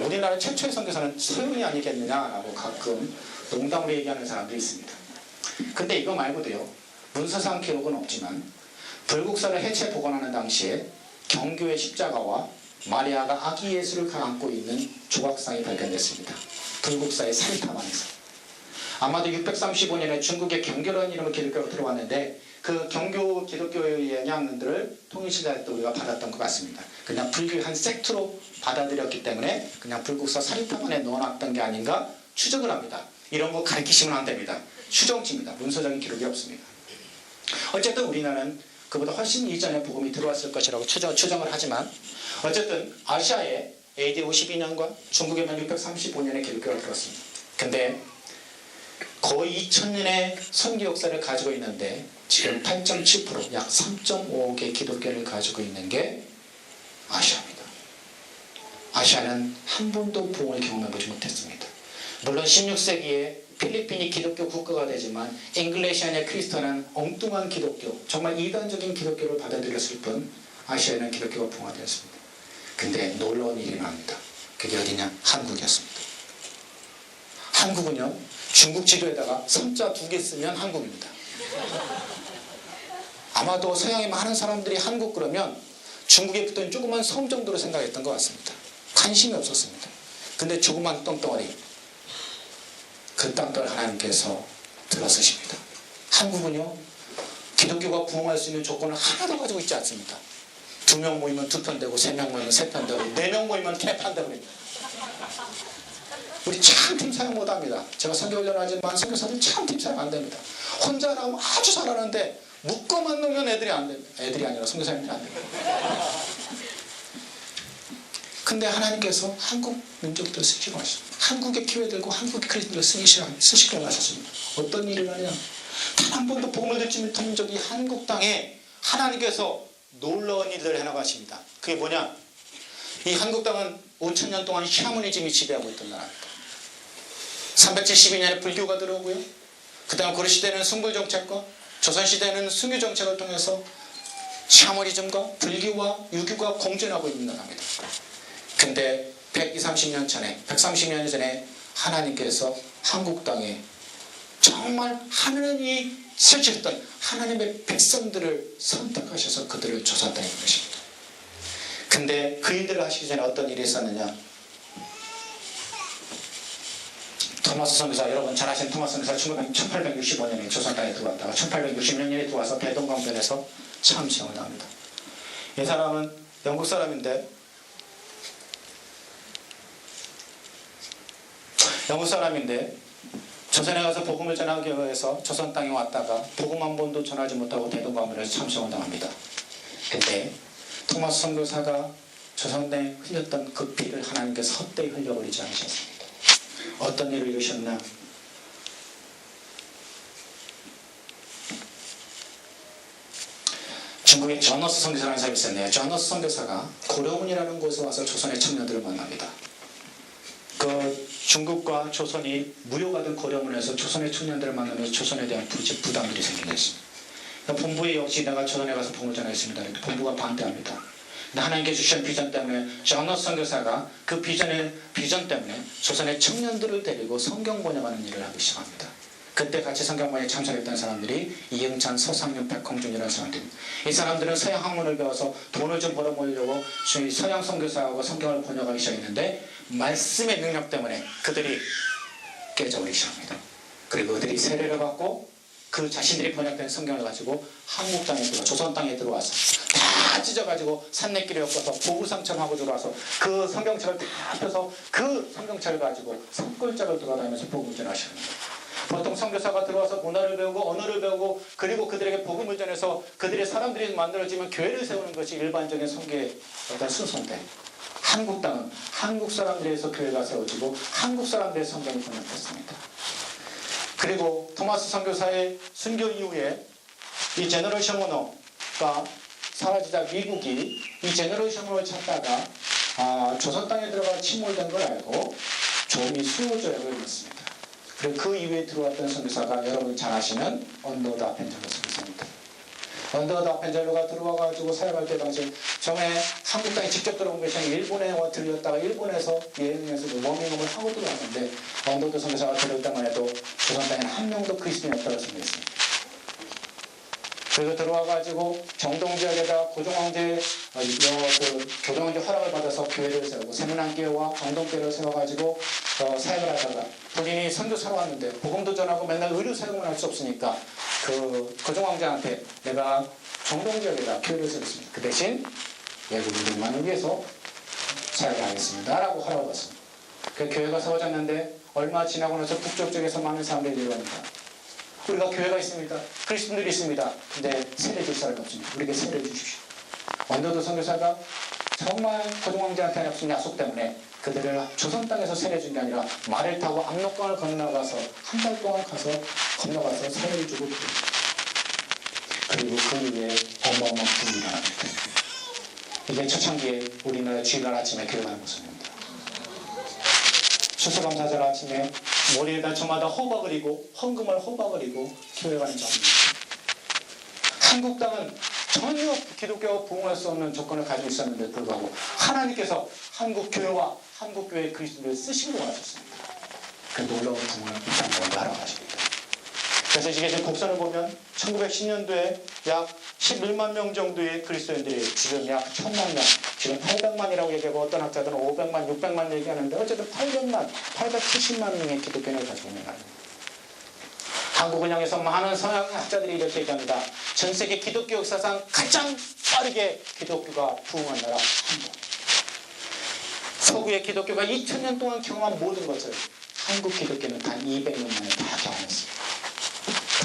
우리나라 최초의 선교사는 처용이 아니겠느냐라고 가끔 농담으로 얘기하는 사람들이 있습니다. 근데 이거 말고도요. 문서상 기록은 없지만 불국사를 해체 복원하는 당시에 경교의 십자가와 마리아가 아기 예수를 안고 있는 조각상이 발견됐습니다. 불국사의 사리타만에서. 아마도 635년에 중국의 경교라는 이름으로 기독교가 들어왔는데 그 경교 기독교의 영향들을 통일시대 때 우리가 받았던 것 같습니다. 그냥 불교의 한 섹트로 받아들였기 때문에 그냥 불국사 사리타만에 넣어놨던 게 아닌가 추정을 합니다. 이런 거 가르치시면 안 됩니다. 추정치입니다. 문서적인 기록이 없습니다. 어쨌든 우리나라는 그보다 훨씬 이전에 복음이 들어왔을 것이라고 추정을 하지만 어쨌든 아시아에 AD 52년과 중국에만 635년의 기독교가 들어왔습니다. 근데 거의 2000년의 선교 역사를 가지고 있는데 지금 8.7% 약 3.5억의 기독교를 가지고 있는 게 아시아입니다. 아시아는 한 번도 부흥을 경험해보지 못했습니다. 물론 16세기에 필리핀이 기독교 국가가 되지만 잉글리시안의 크리스천은 엉뚱한 기독교, 정말 이단적인 기독교를 받아들였을 뿐 아시아에는 기독교가 부흥되었습니다. 근데 놀라운 일이 납니다. 그게 어디냐? 한국이었습니다. 한국은요, 중국 지도에다가 삼자 2개 쓰면 한국입니다. 아마도 서양의 많은 사람들이 한국 그러면 중국에 붙은 조그만 섬 정도로 생각했던 것 같습니다. 관심이 없었습니다. 근데 조그만 똥덩어리, 그 땅들 하나님께서 들어서십니다. 한국은요, 기독교가 부흥할 수 있는 조건을 하나도 가지고 있지 않습니다. 2명 모이면 2편 되고 3명 모이면 3편 되고 4명 모이면 개판 되버립니다. 우리 참 팀 사용 못합니다. 제가 선교훈련을 하지만 선교사들 참 팀 사용 안 됩니다. 혼자 하면 아주 잘하는데 묶어만 놓으면 애들이 안 됩니다. 애들이 아니라 선교사님들이 안 됩니다. 근데 하나님께서 한국 민족들을 쓰시고 하셨습니다. 한국의 교회들과 한국의 크리스천들을 쓰시려고 하셨습니다. 어떤 일을 하냐? 단 한 번도 복음을 듣지 못한 적이 한국 땅에 하나님께서 놀라운 일들을 해나가십니다. 그게 뭐냐? 이 한국 땅은 5000년 동안 샤머니즘이 지배하고 있던 나라입니다. 372년에 불교가 들어오고요. 그 다음 고려시대는 승불정책과 조선시대는 승유정책을 통해서 샤머니즘과 불교와 유교가 공존하고 있는 나라입니다. 근데 130년 전에 130년 전에 하나님께서 한국 땅에 정말 하나님이 쓰셨던 하나님의 백성들을 선택하셔서 그들을 조선 땅에 보내십니다. 근데 그 일들을 하시기 전에 어떤 일이 있었느냐? 토마스 선교사, 여러분 잘 아시는 토마스 선교사 1865년에 조선 땅에 들어왔다가 1866년에 들어와서 대동강변에서 참수형을 합니다. 이 사람은 영국 사람인데 조선에 가서 복음을 전하기 위해서 조선 땅에 왔다가 복음 한 번도 전하지 못하고 대동강변에서 참수형을 당합니다. 근데 토마스 선교사가 조선에 흘렸던 그 피를 하나님께서 헛되이 흘려버리지 않으셨습니다. 어떤 일을 이루셨나? 중국에 전어스 선교사라는 사람이 있었네요. 전어스 선교사가 고려문이라는 곳에 와서 조선의 청년들을 만납니다. 그 중국과 조선이 무효가된 고려문에서 조선의 청년들을 만나면서 조선에 대한 부담들이 생기게 됐습니다. 본부에 역시 내가 조선에 가서 복음을 전하겠습니다. 본부가 반대합니다. 하나님께 주신 비전 때문에 정너 선교사가 그 비전 때문에 조선의 청년들을 데리고 성경 번역하는 일을 하기 시작합니다. 그때 같이 성경 번역에 참석했던 사람들이 이응찬, 서상윤, 백홍준이라는 사람들입니다. 이 사람들은 서양 학문을 배워서 돈을 좀 벌어 모으려고 서양 선교사하고 성경을 번역하기 시작했는데 말씀의 능력 때문에 그들이 깨져버리기 시작합니다. 그리고 그들이 세례를 받고 그 자신들이 번역된 성경을 가지고 한국 땅에 조선 땅에 들어와서 다 찢어가지고 산내길을 엮어서 보부상청하고 들어와서 그 성경책을 다 펴서 그 성경책을 가지고 산골짜기를 돌아다니면서 복음을 전하십니다. 보통 선교사가 들어와서 문화를 배우고 언어를 배우고 그리고 그들에게 복음을 전해서 그들의 사람들이 만들어지면 교회를 세우는 것이 일반적인 선교의 어떤 순서인데 한국 땅은 한국 사람들에서 교회가 세워지고 한국 사람들의 성경이 번역됐습니다. 그리고 토마스 선교사의 순교 이후에 이 제너레이션 언어가 사라지자 미국이 이 제너레이션 언어를 찾다가 조선 땅에 들어가 침몰된 걸 알고 조미 수호조약을 맺습니다. 그리고 그 이후에 들어왔던 선교사가 여러분 잘 아시는 언더드 아펜젤로 선교사입니다. 언더드 아펜젤로가 들어와가지고 사역할 때 당시 처음에 한국 땅에 직접 들어온 것이 아니라 일본에 들렸다가 일본에서 여행해서 워밍업을 하고 들어왔는데 언더드 선교사가 들어올 때만 해도 조선 땅에는 한 명도 그리스도인이 없다고 생각했습니다. 그리고 들어와가지고 정동 지역에다 고종황제 교종황제 허락을 받아서 교회를 세우고 세문안교회와 정동교회를 세워가지고 사역을 하다가 본인이 선교사로 왔는데 복음도 전하고 맨날 의료 사역만 할 수 없으니까 그 고종황제한테 내가 정동 지역에다 교회를 세웠습니다. 그 대신 외국인들만을 위해서 사역을 하겠습니다 라고 허락을 받습니다. 그 교회가 세워졌는데 얼마 지나고 나서 북쪽 쪽에서 많은 사람들이 내려옵니다. 우리가 교회가 있습니다. 그리스도인들이 있습니다. 근데 세례 줄 사람이 없습니다. 우리에게 세례를 주십시오. 언더드 선교사가 정말 고종황제한테 약속 때문에 그들을 조선 땅에서 세례 준 게 아니라 말을 타고 압록강을 건너가서 한 달 동안 건너가서 세례를 주고 그리고 그 이후에 어마어마한 부흥이 일어납니다. 이게 초창기에 우리나라 주일날 아침에 교회하는 모습입니다. 추수감사절 아침에 머리에다 저마다 호박을 이고 헌금을 호박을 이고 교회 가는 자입니다. 한국 땅은 전혀 기독교가 부흥할 수 없는 조건을 가지고 있었는데 불구하고 하나님께서 한국 교회와 한국 교회의 그리스도를 쓰시고 원하셨습니다. 그 놀라운 부흥을 이 땅에 먼저 하러 가십니다. 그래서 이게 지금 곡선을 보면 1910년도에 약 11만 명 정도의 그리스도인들이 지금 약 1000만 명, 지금 800만이라고 얘기하고 어떤 학자들은 500만, 600만 얘기하는데 어쨌든 800만, 870만 명의 기독교인을 가지고 있는 나라입니다. 한국을 향해서 많은 서양학자들이 이렇게 얘기합니다. 전 세계 기독교 역사상 가장 빠르게 기독교가 부흥한 나라 한국. 서구의 기독교가 2000년 동안 경험한 모든 것을 한국 기독교는 단 200년 만에 다 경험했습니다.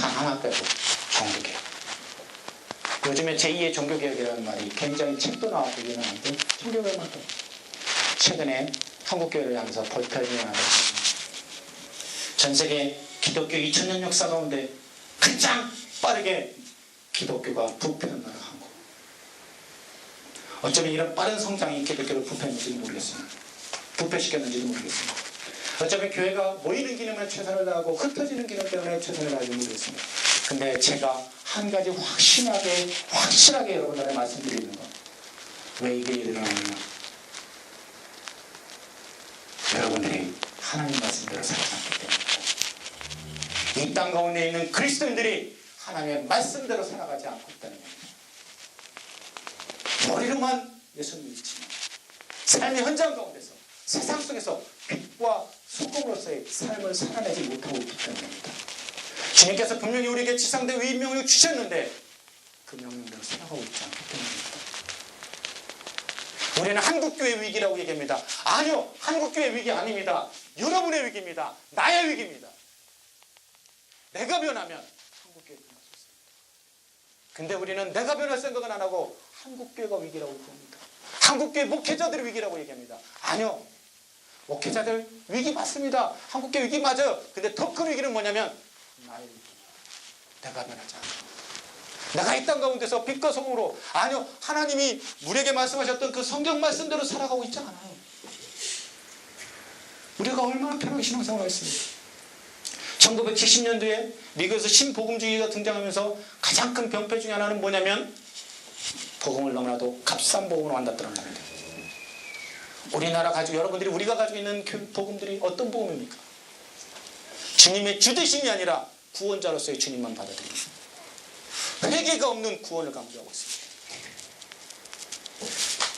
단 하나 빼고 종교개혁. 요즘에 제2의 종교개혁이라는 말이 굉장히 책도 나왔고 유명한데 종교개혁만 또 최근에 한국교회를 향해서 볼터링이 나왔습니다. 전 세계 기독교 2000년 역사 가운데 가장 빠르게 기독교가 부패한 나라 한국. 어쩌면 이런 빠른 성장이 기독교를 부패했는지도 모르겠습니다. 부패시켰는지도 모르겠습니다. 어쩌면 교회가 모이는 기능에 최선을 다하고 흩어지는 기능 때문에 최선을 다하지 모르겠습니다. 근데 제가 한 가지 확실하게 여러분들에게 말씀드리는 것. 왜 이게 일어나느냐. 여러분들이 하나님 말씀대로 살지 않기 때문입니다. 이 땅 가운데 있는 그리스도인들이 하나님의 말씀대로 살아가지 않고 있다는 겁니다. 머리로만 예수님을 믿지만 삶의 현장 가운데서 세상 속에서 빛과 소금으로서의 삶을 살아내지 못하고 있기 때문입니다. 주님께서 분명히 우리에게 지상대 위임명을 주셨는데 그 명령대로 살아가고 있지 않기 때문입니다. 우리는 한국교회 위기라고 얘기합니다. 아니요, 한국교회 위기 아닙니다. 여러분의 위기입니다. 나의 위기입니다. 내가 변하면 한국교회 변할 수 있습니다. 근데 우리는 내가 변할 생각은 안 하고 한국교회가 위기라고 얘기합니다. 한국교회 목회자들의 위기라고 얘기합니다. 아니요, 목회자들 위기 맞습니다. 한국교회 위기 맞아요. 근데 더 큰 위기는 뭐냐면 나의 위기. 내가 변하지 않아. 내가 이 땅 가운데서 빛과 소금으로 아니요, 하나님이 우리에게 말씀하셨던 그 성경 말씀대로 살아가고 있지 않아요. 우리가 얼마나 편하게 신앙생활을 했습니까? 1970년도에 미국에서 신복음주의가 등장하면서 가장 큰 병폐 중에 하나는 뭐냐면 복음을 너무나도 값싼 복음으로 만들었다는 겁니다. 우리나라 가지고 여러분들이 우리가 가지고 있는 복음들이 어떤 복음입니까? 주님의 주되심이 아니라 구원자로서의 주님만 받아들입니다. 회개가 없는 구원을 강조하고 있습니다.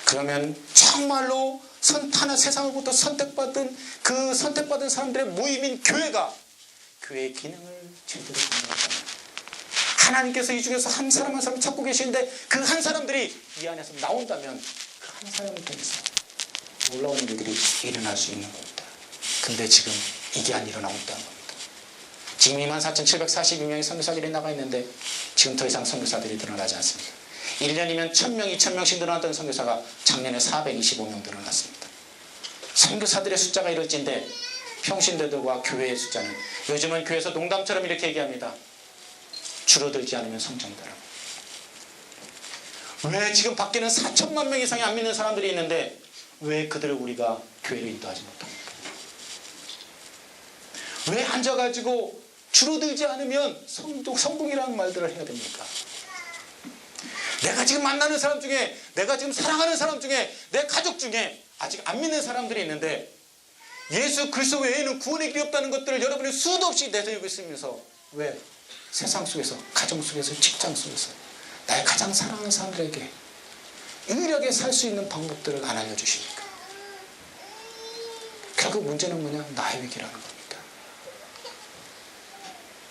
그러면 정말로 하나 세상으로부터 선택받은 그 선택받은 사람들의 모임인 교회가 교회의 기능을 제대로 감당한다면 하나님께서 이 중에서 한 사람 한 사람 찾고 계시는데 그 한 사람들이 이 안에서 나온다면 그 한 사람을 통해서 놀라운 일들이 일어날 수 있는 겁니다. 근데 지금 이게 안 일어나고 있다는 겁니다. 지금 24,742명의 선교사들이 나가 있는데 지금 더 이상 선교사들이 드러나지 않습니다. 1년이면 1,000명, 2,000명씩 늘어났던 선교사가 작년에 425명 늘어났습니다. 선교사들의 숫자가 이럴진데 평신도들과 교회의 숫자는 요즘은 교회에서 농담처럼 이렇게 얘기합니다. 줄어들지 않으면 성장되라. 왜 지금 밖에는 4천만 명 이상이 안 믿는 사람들이 있는데 왜 그들을 우리가 교회로 인도하지 못합니까? 왜 앉아가지고 줄어들지 않으면 성공이라는 말들을 해야 됩니까? 내가 지금 만나는 사람 중에, 내가 지금 사랑하는 사람 중에, 내 가족 중에 아직 안 믿는 사람들이 있는데 예수 그리스도 외에는 구원의 길이 없다는 것들을 여러분이 수도 없이 내세우고 있으면서 왜 세상 속에서, 가정 속에서, 직장 속에서 나의 가장 사랑하는 사람들에게 유일하게 살 수 있는 방법들을 안 알려주십니까? 결국 문제는 뭐냐? 나의 위기라는 겁니다.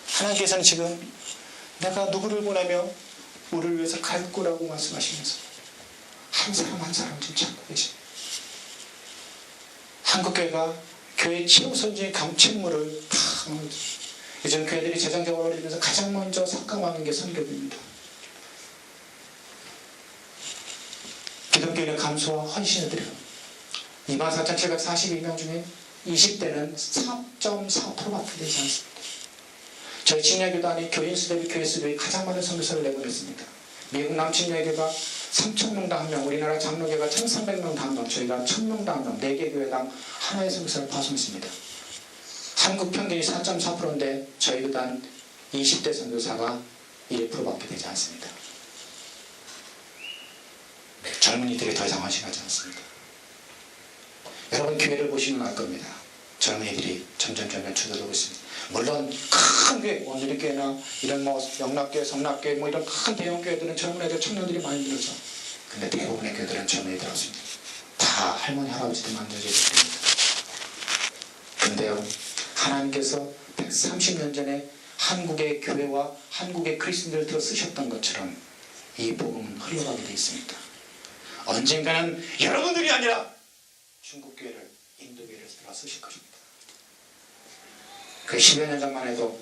하나님께서는 지금 내가 누구를 보내며 우리를 위해서 갈 거라고 말씀하시면서 한 사람 한 사람 좀 찾고 계십니다. 한국교회가 교회 치유선지의 감책물을 다 요즘 교회들이 재정적으로 어려지면서 가장 먼저 삭감하는 게 선교입니다. 기독교인의 감수와 헌신을 드려요. 24,742명 중에 20대는 4.4%밖에 되지 않습니다. 저희 침례교단이 교인 수 대비 교회 수 대비 가장 많은 선교사를 내보냈습니다. 미국 남침례교가 3,000명당 1명, 우리나라 장로교가 1,300명당 1명, 저희가 1,000명당 1명, 4개 교회당 하나의 선교사를 파송했습니다. 한국 평균이 4.4%인데 저희 교단 20대 선교사가 1%밖에 되지 않습니다. 젊은이들이 더 이상 헌신하지 않습니다. 여러분 교회를 보시면 알 겁니다. 젊은이들이 점점 줄어들고 있습니다. 물론 큰 교회, 원주리교회나 이런 영락교회, 성락교회 이런 큰 대형 교회들은 젊은 애들, 청년들이 많이 들어서 근데 대부분의 교회들은 젊은이들 없습니다. 다 할머니, 할아버지들 만들어져야 됩니다. 근데요, 하나님께서 130년 전에 한국의 교회와 한국의 그리스도인들을 들어 쓰셨던 것처럼 이 복음은 흘러가게 되어 있습니다. 언젠가는 여러분들이 아니라 중국교회를, 인도교회를 들어 쓰실 것입니다. 그 10여 년 전만 해도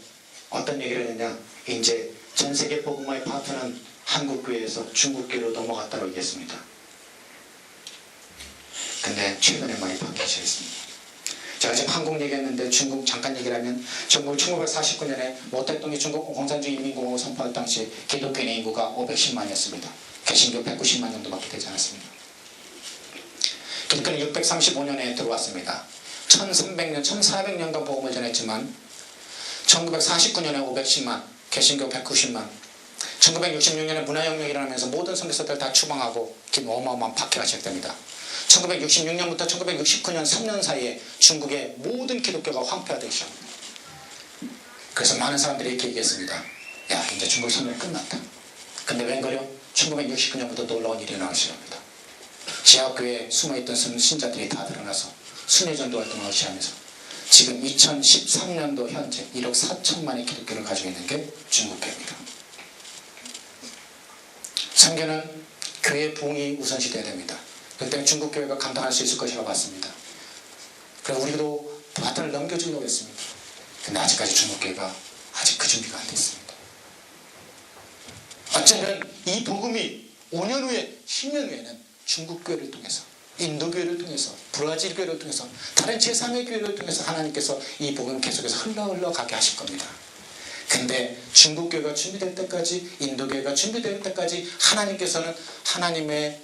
어떤 얘기를 했느냐, 이제 전 세계 복음화의 파트는 한국교회에서 중국교회로 넘어갔다고 얘기했습니다. 근데 최근에 많이 바뀌어져 있습니다. 제가 지금 한국 얘기했는데 중국 잠깐 얘기를 하면 1949년에 모택동이 중국 공산주의 인민공화국을 선포할 당시 기독교인의 인구가 510만이었습니다. 개신교 190만 정도밖에 되지 않았습니다. 기독교는 635년에 들어왔습니다. 1300년, 1400년간 복음을 전했지만 1949년에 510만, 개신교 190만, 1966년에 문화혁명이 일어나면서 모든 선교사들 다 추방하고 어마어마한 박해가 시작됩니다. 1966년부터 1969년 3년 사이에 중국의 모든 기독교가 황폐화되기 시작합니다. 그래서 많은 사람들이 이렇게 얘기했습니다. 야, 이제 중국 선교는 끝났다. 근데 웬걸요? 1969년부터 놀라운 일이 일어나기 시작합니다. 지하교회에 숨어있던 신자들이 다 드러나서 순회전도 활동을 시작하면서 지금 2013년도 현재 1억 4천만의 기독교를 가지고 있는 게 중국교회입니다. 선교는 교회 부흥이 우선시돼야 됩니다. 그렇기 때문에 중국교회가 감당할 수 있을 것이라고 봤습니다. 그래서 우리도 바톤을 넘겨주려고 했습니다. 근데 아직까지 중국교회가 아직 그 준비가 안 됐습니다. 어쨌든 이 복음이 5년 후에, 10년 후에는 중국교회를 통해서, 인도교회를 통해서, 브라질 교회를 통해서, 다른 제3의 교회를 통해서 하나님께서 이 복음을 계속해서 흘러가게 하실 겁니다. 근데 중국교회가 준비될 때까지, 인도교회가 준비될 때까지 하나님께서는 하나님의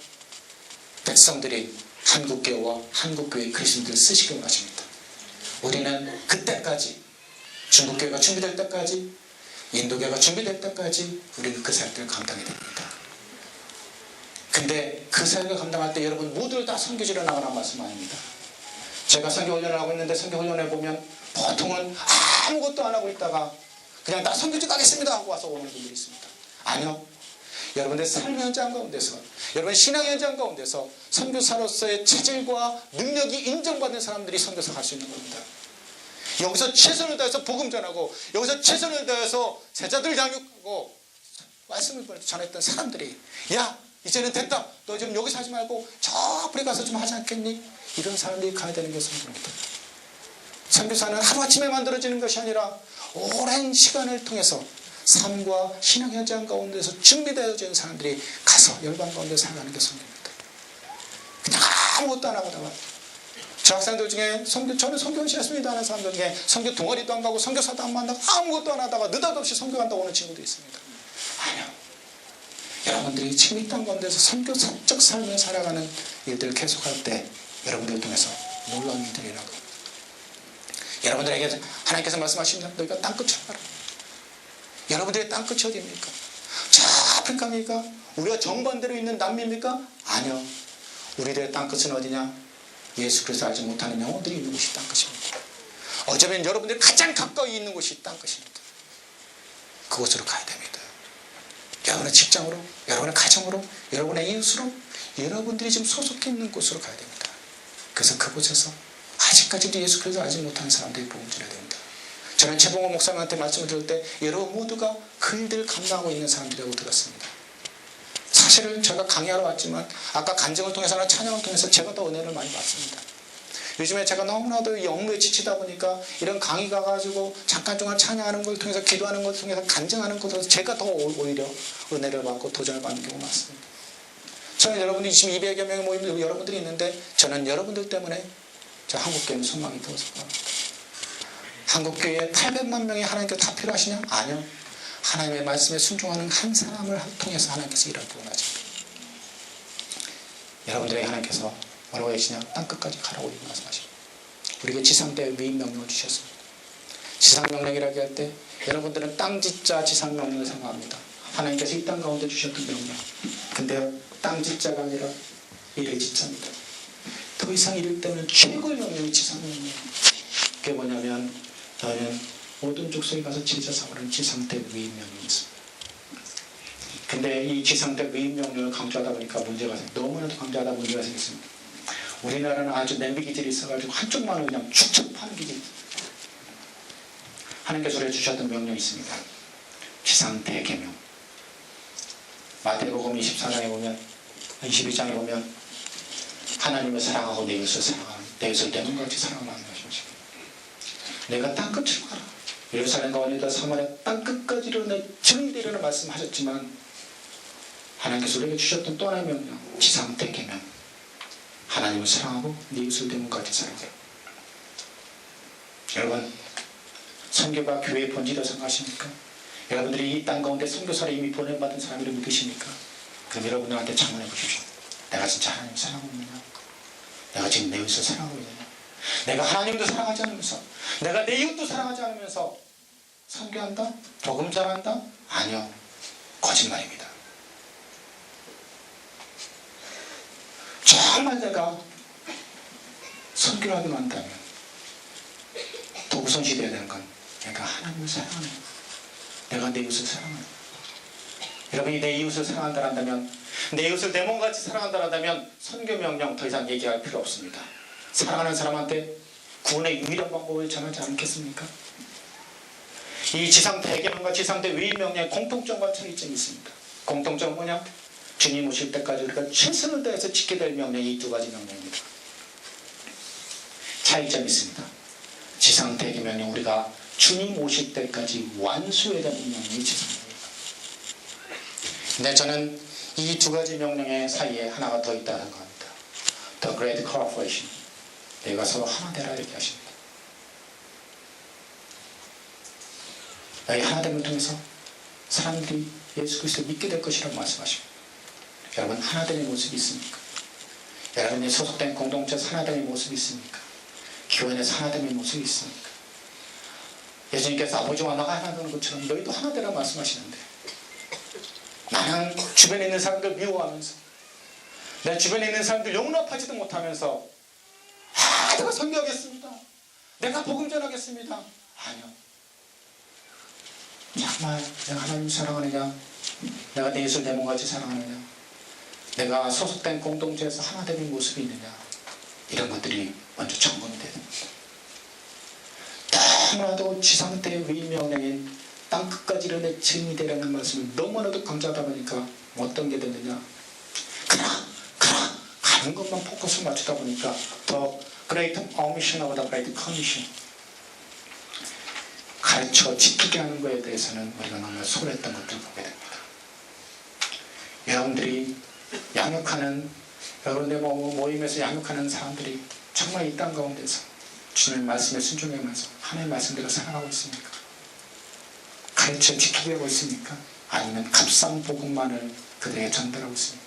백성들이 한국교회와 한국교회 그리스도인들을 쓰시길 원하십니다. 우리는 그때까지 중국교회가 준비될 때까지 인도교회가 준비될 때까지 우리는 그 사역들을 감당해야 됩니다. 근데 그 사역을 감당할 때 여러분 모두를 다 선교지로 나가라는 말씀 아닙니다. 제가 선교훈련을 하고 있는데 선교훈련에 보면 보통은 아무것도 안 하고 있다가 그냥 나 선교지 가겠습니다 하고 와서 오는 분들이 있습니다. 아니요. 여러분들 삶의 현장 가운데서 여러분 신앙 현장 가운데서 선교사로서의 체질과 능력이 인정받는 사람들이 선교사 갈 수 있는 겁니다. 여기서 최선을 다해서 복음 전하고 여기서 최선을 다해서 제자들 양육하고 말씀을 전했던 사람들이 야 이제는 됐다. 너 지금 여기서 하지 말고 저 아프리카 가서 좀 하지 않겠니? 이런 사람들이 가야 되는 게 선교입니다. 선교사는 하루아침에 만들어지는 것이 아니라 오랜 시간을 통해서 삶과 신앙 현장 가운데서 준비되어진 사람들이 가서 열방 가운데 살아가는 게 선교입니다. 그냥 아무것도 안 하다가 저 학생들 중에 저는 선교 열심히 하는 사람들 중에 선교 동아리도 안 가고 선교사도 안 만나고 아무것도 안 하다가 느닷없이 선교 간다고 오는 친구도 있습니다. 아니요. 여러분들이 지금 이 땅 가운데서 선교사적 삶을 살아가는 일들을 계속할 때 여러분들을 통해서 놀라운 일들이라고. 여러분들에게 하나님께서 말씀하십니다. 너희가 땅끝으로 가라. 여러분들의 땅끝이 어디입니까? 저 아프리카입니까? 우리가 정반대로 있는 남미입니까? 아니요. 우리들의 땅끝은 어디냐? 예수 그리스도 알지 못하는 영혼들이 있는 곳이 땅끝입니다. 어쩌면 여러분들이 가장 가까이 있는 곳이 땅끝입니다. 그곳으로 가야 됩니다. 여러분의 직장으로, 여러분의 가정으로, 여러분의 이웃으로, 여러분들이 지금 소속해 있는 곳으로 가야 됩니다. 그래서 그곳에서 아직까지도 예수 그리스도 알지 못하는 사람들이 복음 전해야 됩니다. 저는 최봉호 목사님한테 말씀을 들을 때 여러분 모두가 그 일들을 감당하고 있는 사람들이라고 들었습니다. 사실은 제가 강의하러 왔지만 아까 간증을 통해서나 찬양을 통해서 제가 더 은혜를 많이 받습니다. 요즘에 제가 너무나도 이 업무에 지치다 보니까 이런 강의 가가지고 잠깐 동안 찬양하는 걸 통해서 기도하는 걸 통해서 간증하는 것으로 제가 더 오히려 은혜를 받고 도전을 받는 경우가 많습니다. 저는 여러분들이 지금 200여 명의 모임 여러분들이 있는데 저는 여러분들 때문에 저 한국교회는 소망이 되어서 합니다. 한국교회에 800만 명이 하나님께서 다 필요하시냐? 아니요. 하나님의 말씀에 순종하는 한 사람을 통해서 하나님께서 일을 부어나십니다. 여러분들에게 하나님께서 뭐라고 하시냐? 땅끝까지 가라고 말씀하십니다. 우리에게 지상대 위임 명령을 주셨습니다. 지상명령이라고 할 때 여러분들은 땅짓자 지상명령을 생각합니다. 하나님께서 이 땅 가운데 주셨던 명령. 근데 땅짓자가 아니라 이래짓자입니다. 더 이상 이를 때는 최고의 명령이 지상명령입니다. 그게 뭐냐면 너는 모든 족속에 가서 제자 삼으라는 지상대 위임 명령이 있습니다. 근데 이 지상대 위임 명령을 강조하다 보니까 문제가 생깁니다. 너무나도 강조하다 문제가 생겼습니다. 우리나라는 아주 냄비 기질이 있어가지고 한쪽만은 그냥 축척 파는 기질이 있습니다. 하나님께서 우리에게 주셨던 명령이 있습니다. 지상대 계명. 마태복음 24장에 보면 22장에 보면 하나님을 사랑하고 내 이웃을 사랑하는 내 이웃을 내 몸같이 사랑하는 것입니다. 내가 땅끝으로 가라. 예루살렘 가운데다 사마리아 땅끝까지로 내 증인되리라는 말씀하셨지만 하나님께서 우리에게 주셨던 또 하나의 명령 지상대 계명. 하나님을 사랑하고 내 이웃을 내 몸같이 사랑하라. 여러분 선교가 교회의 본질이라고 생각하십니까? 여러분들이 이 땅 가운데 선교사를 이미 보내받은 사람이라고 믿으십니까? 그럼 여러분들한테 자문해 보십시오. 내가 진짜 하나님을 사랑하고 있느냐? 내가 지금 내 이웃을 사랑하고 있느냐? 내가 하나님도 사랑하지 않으면서 내가 내 이웃도 사랑하지 않으면서 선교한다? 복음 전한다? 아니요. 거짓말입니다. 정말 내가 선교를 하기만 한다면 더 우선시 되어야 되는 건 내가 하나님을 사랑하는 내가 내 이웃을 사랑하는 여러분이 내 이웃을 사랑한다 한다면 내 이웃을 내 몸같이 사랑한다 한다면 선교 명령 더 이상 얘기할 필요 없습니다. 사랑하는 사람한테 구원의 유일한 방법을 전하지 않겠습니까? 이 지상 대계명과 지상 대위임 명령의 공통점과 차이점이 있습니다. 공통점은 뭐냐? 주님 오실 때까지 우리가 최선을 다해서 지켜야 될 명령이 이 두 가지 명령입니다. 차이점이 있습니다. 지상 대계명령 우리가 주님 오실 때까지 완수해야 되는 명령이 지상명령입니다. 근데 저는 이 두 가지 명령의 사이에 하나가 더 있다는 겁니다. The Great Cooperation. 내가 서로 하나 되라 이렇게 하십니다. 이 하나됨을 통해서 사람들이 예수 그리스도를 믿게 될 것이라고 말씀하십니다. 여러분 하나됨의 모습이 있습니까? 여러분이 소속된 공동체에서 하나됨의 모습이 있습니까? 교회 안에서 하나됨의 모습이 있습니까? 예수님께서 아버지와 나가 하나 되는 것처럼 너희도 하나 되라 말씀하시는데 나는 주변에 있는 사람들 미워하면서 내 주변에 있는 사람들 용납하지도 못하면서 내가 선교하겠습니다. 내가 복음 전하겠습니다. 아니요. 정말 내가 하나님 사랑하느냐? 내가 내 예술 대문같이 사랑하느냐? 내가 소속된 공동체에서 하나됨의 모습이 있느냐? 이런 것들이 먼저 점검이 돼야 됩니다. 너무나도 지상대의 위명령인 땅끝까지 이르는 증이 되라는 말씀을 너무나도 강조하다 보니까 어떤 게 됐느냐? 그냥 가는 것만 포커스를 맞추다 보니까 더 Great Omission보다 Great Commission 가르쳐 지키게 하는 것에 대해서는 우리가 너무 소홀했던 것들을 보게 됩니다. 여러분들이 양육하는 여러분들 모임에서 양육하는 사람들이 정말 이 땅 가운데서 주님의 말씀에 순종하면서 하나님의 말씀대로 살아가고 있습니까? 가르쳐 지키게 하고 있습니까? 아니면 값싼 복음만을 그들에게 전달하고 있습니까?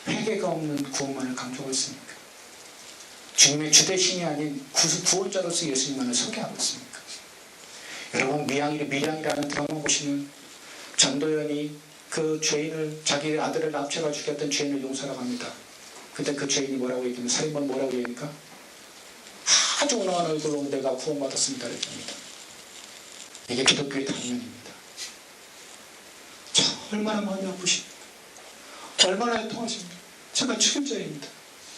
회개가 없는 구원만을 강조하고 있습니까? 주님의 주대신이 아닌 구원자로서 예수님만을 소개하고 있습니까? 여러분 미량이라는 드라마 보시면 전도연이 그 죄인을 자기 아들을 납치해가 죽였던 죄인을 용서하라고 합니다. 근데 그 죄인이 뭐라고 얘기하면 살인범 뭐라고 얘기합니까? 아주 온화한 얼굴로 내가 구원받았습니다. 그랬답니다. 이게 기독교의 단면입니다. 참 얼마나 마음이 아프십니까? 얼마나 애통하십니까? 제가 책임자입니다.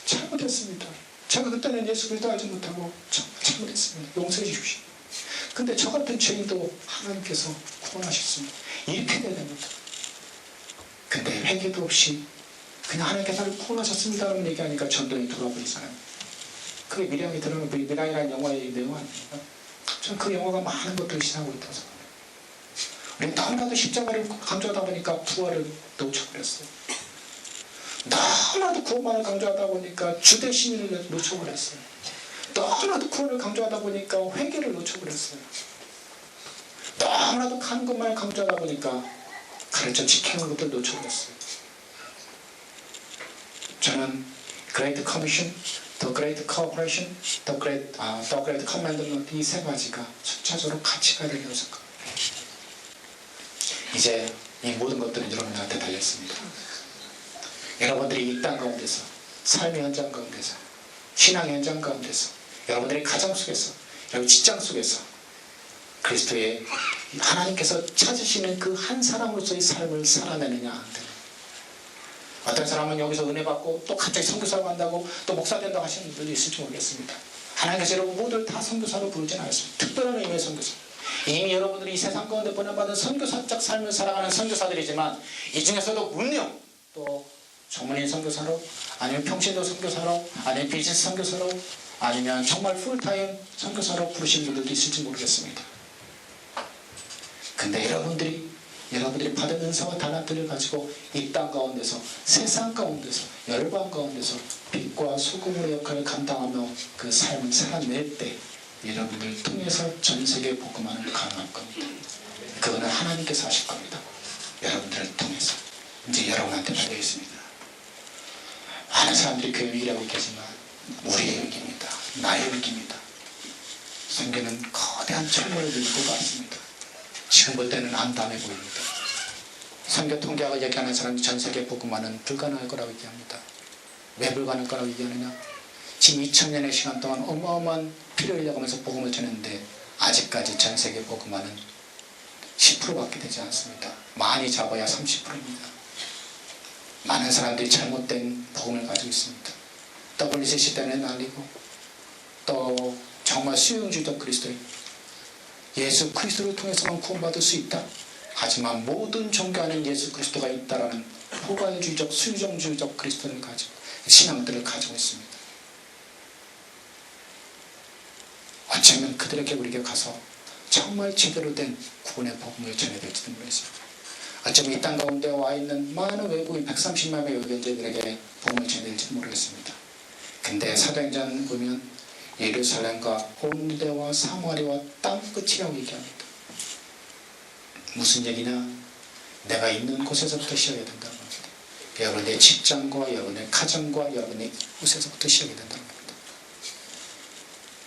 잘못했습니다. 제가 그때는 예수 그리스도 알지 못하고 정말 잘못했습니다. 용서해 주십시오. 근데 저 같은 죄인도 하나님께서 구원하셨습니다. 이렇게 돼야 됩니다. 근데 회개도 없이 그냥 하나님께서 나를 구원하셨습니다라는 얘기하니까 전도연이 돌아버리잖아요. 그게 미량이 들어가는 미량이라는 영화의 내용 아닙니까? 저는 그 영화가 많은 것들을 시사하고 있다고 생각합니다. 우리는 너무나도 십자가를 강조하다 보니까 부활을 놓쳐버렸어요. 너무나도 구원만을 강조하다 보니까 주대신을 놓쳐버렸어요. 너무나도 구원을 강조하다 보니까 회개를 놓쳐버렸어요. 너무나도 가는 것만을 강조하다 보니까 가르쳐 지키는 것들 놓쳐버렸어요. 저는 Great Commission, The Great Cooperation, The Great Commandment 이 세 가지가 순차적으로 같이 가야 된다고 생각합니다. 이제 이 모든 것들은 여러분한테 달렸습니다. 여러분들이 이 땅 가운데서 삶의 현장 가운데서 신앙의 현장 가운데서 여러분들의 가정 속에서 여러분 직장 속에서 그리스도의 하나님께서 찾으시는 그 한 사람으로서의 삶을 살아내느냐 안 되느냐. 어떤 사람은 여기서 은혜 받고 또 갑자기 선교사로 간다고 또 목사 된다고 하시는 분들도 있을지 모르겠습니다. 하나님께서 여러분 모두를 다 선교사로 부르지는 않았습니다. 특별한 의미의 선교사. 이미 여러분들이 이 세상 가운데 보내받은 선교사적 삶을 살아가는 선교사들이지만 이 중에서도 물론 또 전문인 선교사로 아니면 평신도 선교사로 아니면 비즈니스 선교사로 아니면 정말 풀타임 선교사로 부르신 분들도 있을지 모르겠습니다. 근데 여러분들이 받은 은사와 달란트를 가지고 이 땅 가운데서 세상 가운데서 열방 가운데서 빛과 소금의 역할을 감당하며 그 삶을 살아낼 때 여러분들을 통해서 전 세계 복음화는 가능할 겁니다. 그거는 하나님께서 하실 겁니다. 여러분들을 통해서 이제 여러분한테 달려 있습니다. 많은 사람들이 교회 위기라고 계지만 우리의 위기입니다. 나의 위기입니다. 선교는 거대한 철문을 밀고 갔습니다. 지금 볼 때는 암담해 보입니다. 선교 통계학을 얘기하는 사람이 전 세계 복음화는 불가능할 거라고 얘기합니다. 왜 불가능할 거라고 얘기하느냐? 지금 2000년의 시간 동안 어마어마한 피를 흘려가면서 복음을 전했는데 아직까지 전 세계 복음화는 10%밖에 되지 않습니다. 많이 잡아야 30%입니다. 많은 사람들이 잘못된 복음을 가지고 있습니다. WC 시대에 날리고 또 정말 수용주의적 그리스도인 예수 그리스도를 통해서만 구원받을 수 있다. 하지만 모든 종교 안에 예수 그리스도가 있다라는 포괄주의적 수용주의적 그리스도를 가지고 신앙들을 가지고 있습니다. 어쩌면 그들에게 우리에게 가서 정말 제대로 된 구원의 복음을 전해야 될지도 모르겠습니다. 어쩌면 이 땅 가운데 와 있는 많은 외국인 130만 명의 의견자들에게 복음을 전해야 될지도 모르겠습니다. 근데 사도행전 보면 예루살렘과 온 유대와 사마리아와 땅끝이라고 얘기합니다. 무슨 얘기냐? 내가 있는 곳에서부터 시작해야 된다고 합니다. 여러분의 직장과 여러분의 가정과 여러분의 곳에서부터 시작해야 된다고 합니다.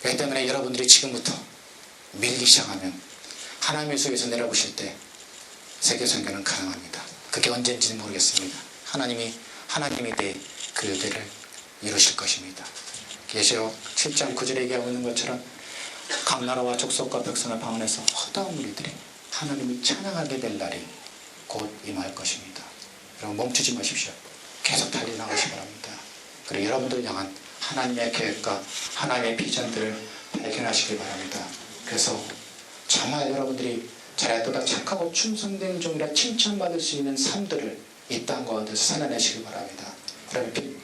그렇기 때문에 여러분들이 지금부터 밀기 시작하면 하나님의 속에서 내려보실 때 세계 선교는 가능합니다. 그게 언제인지는 모르겠습니다. 하나님이 그 의대를 이루실 것입니다. 계시록 7장 9절에 얘기하고 있는 것처럼 각 나라와 족속과 백성을 방언해서 허다한 무리들이 하나님을 찬양하게 될 날이 곧 임할 것입니다. 여러분 멈추지 마십시오. 계속 달려나가시 바랍니다. 그리고 여러분들을 향한 하나님의 계획과 하나님의 비전들을 발견하시기 바랍니다. 그래서 정말 여러분들이 잘했도다 착하고 충성된 종이라 칭찬받을 수 있는 삶들을 이 땅 가운데서 살아내시기 바랍니다. 그러면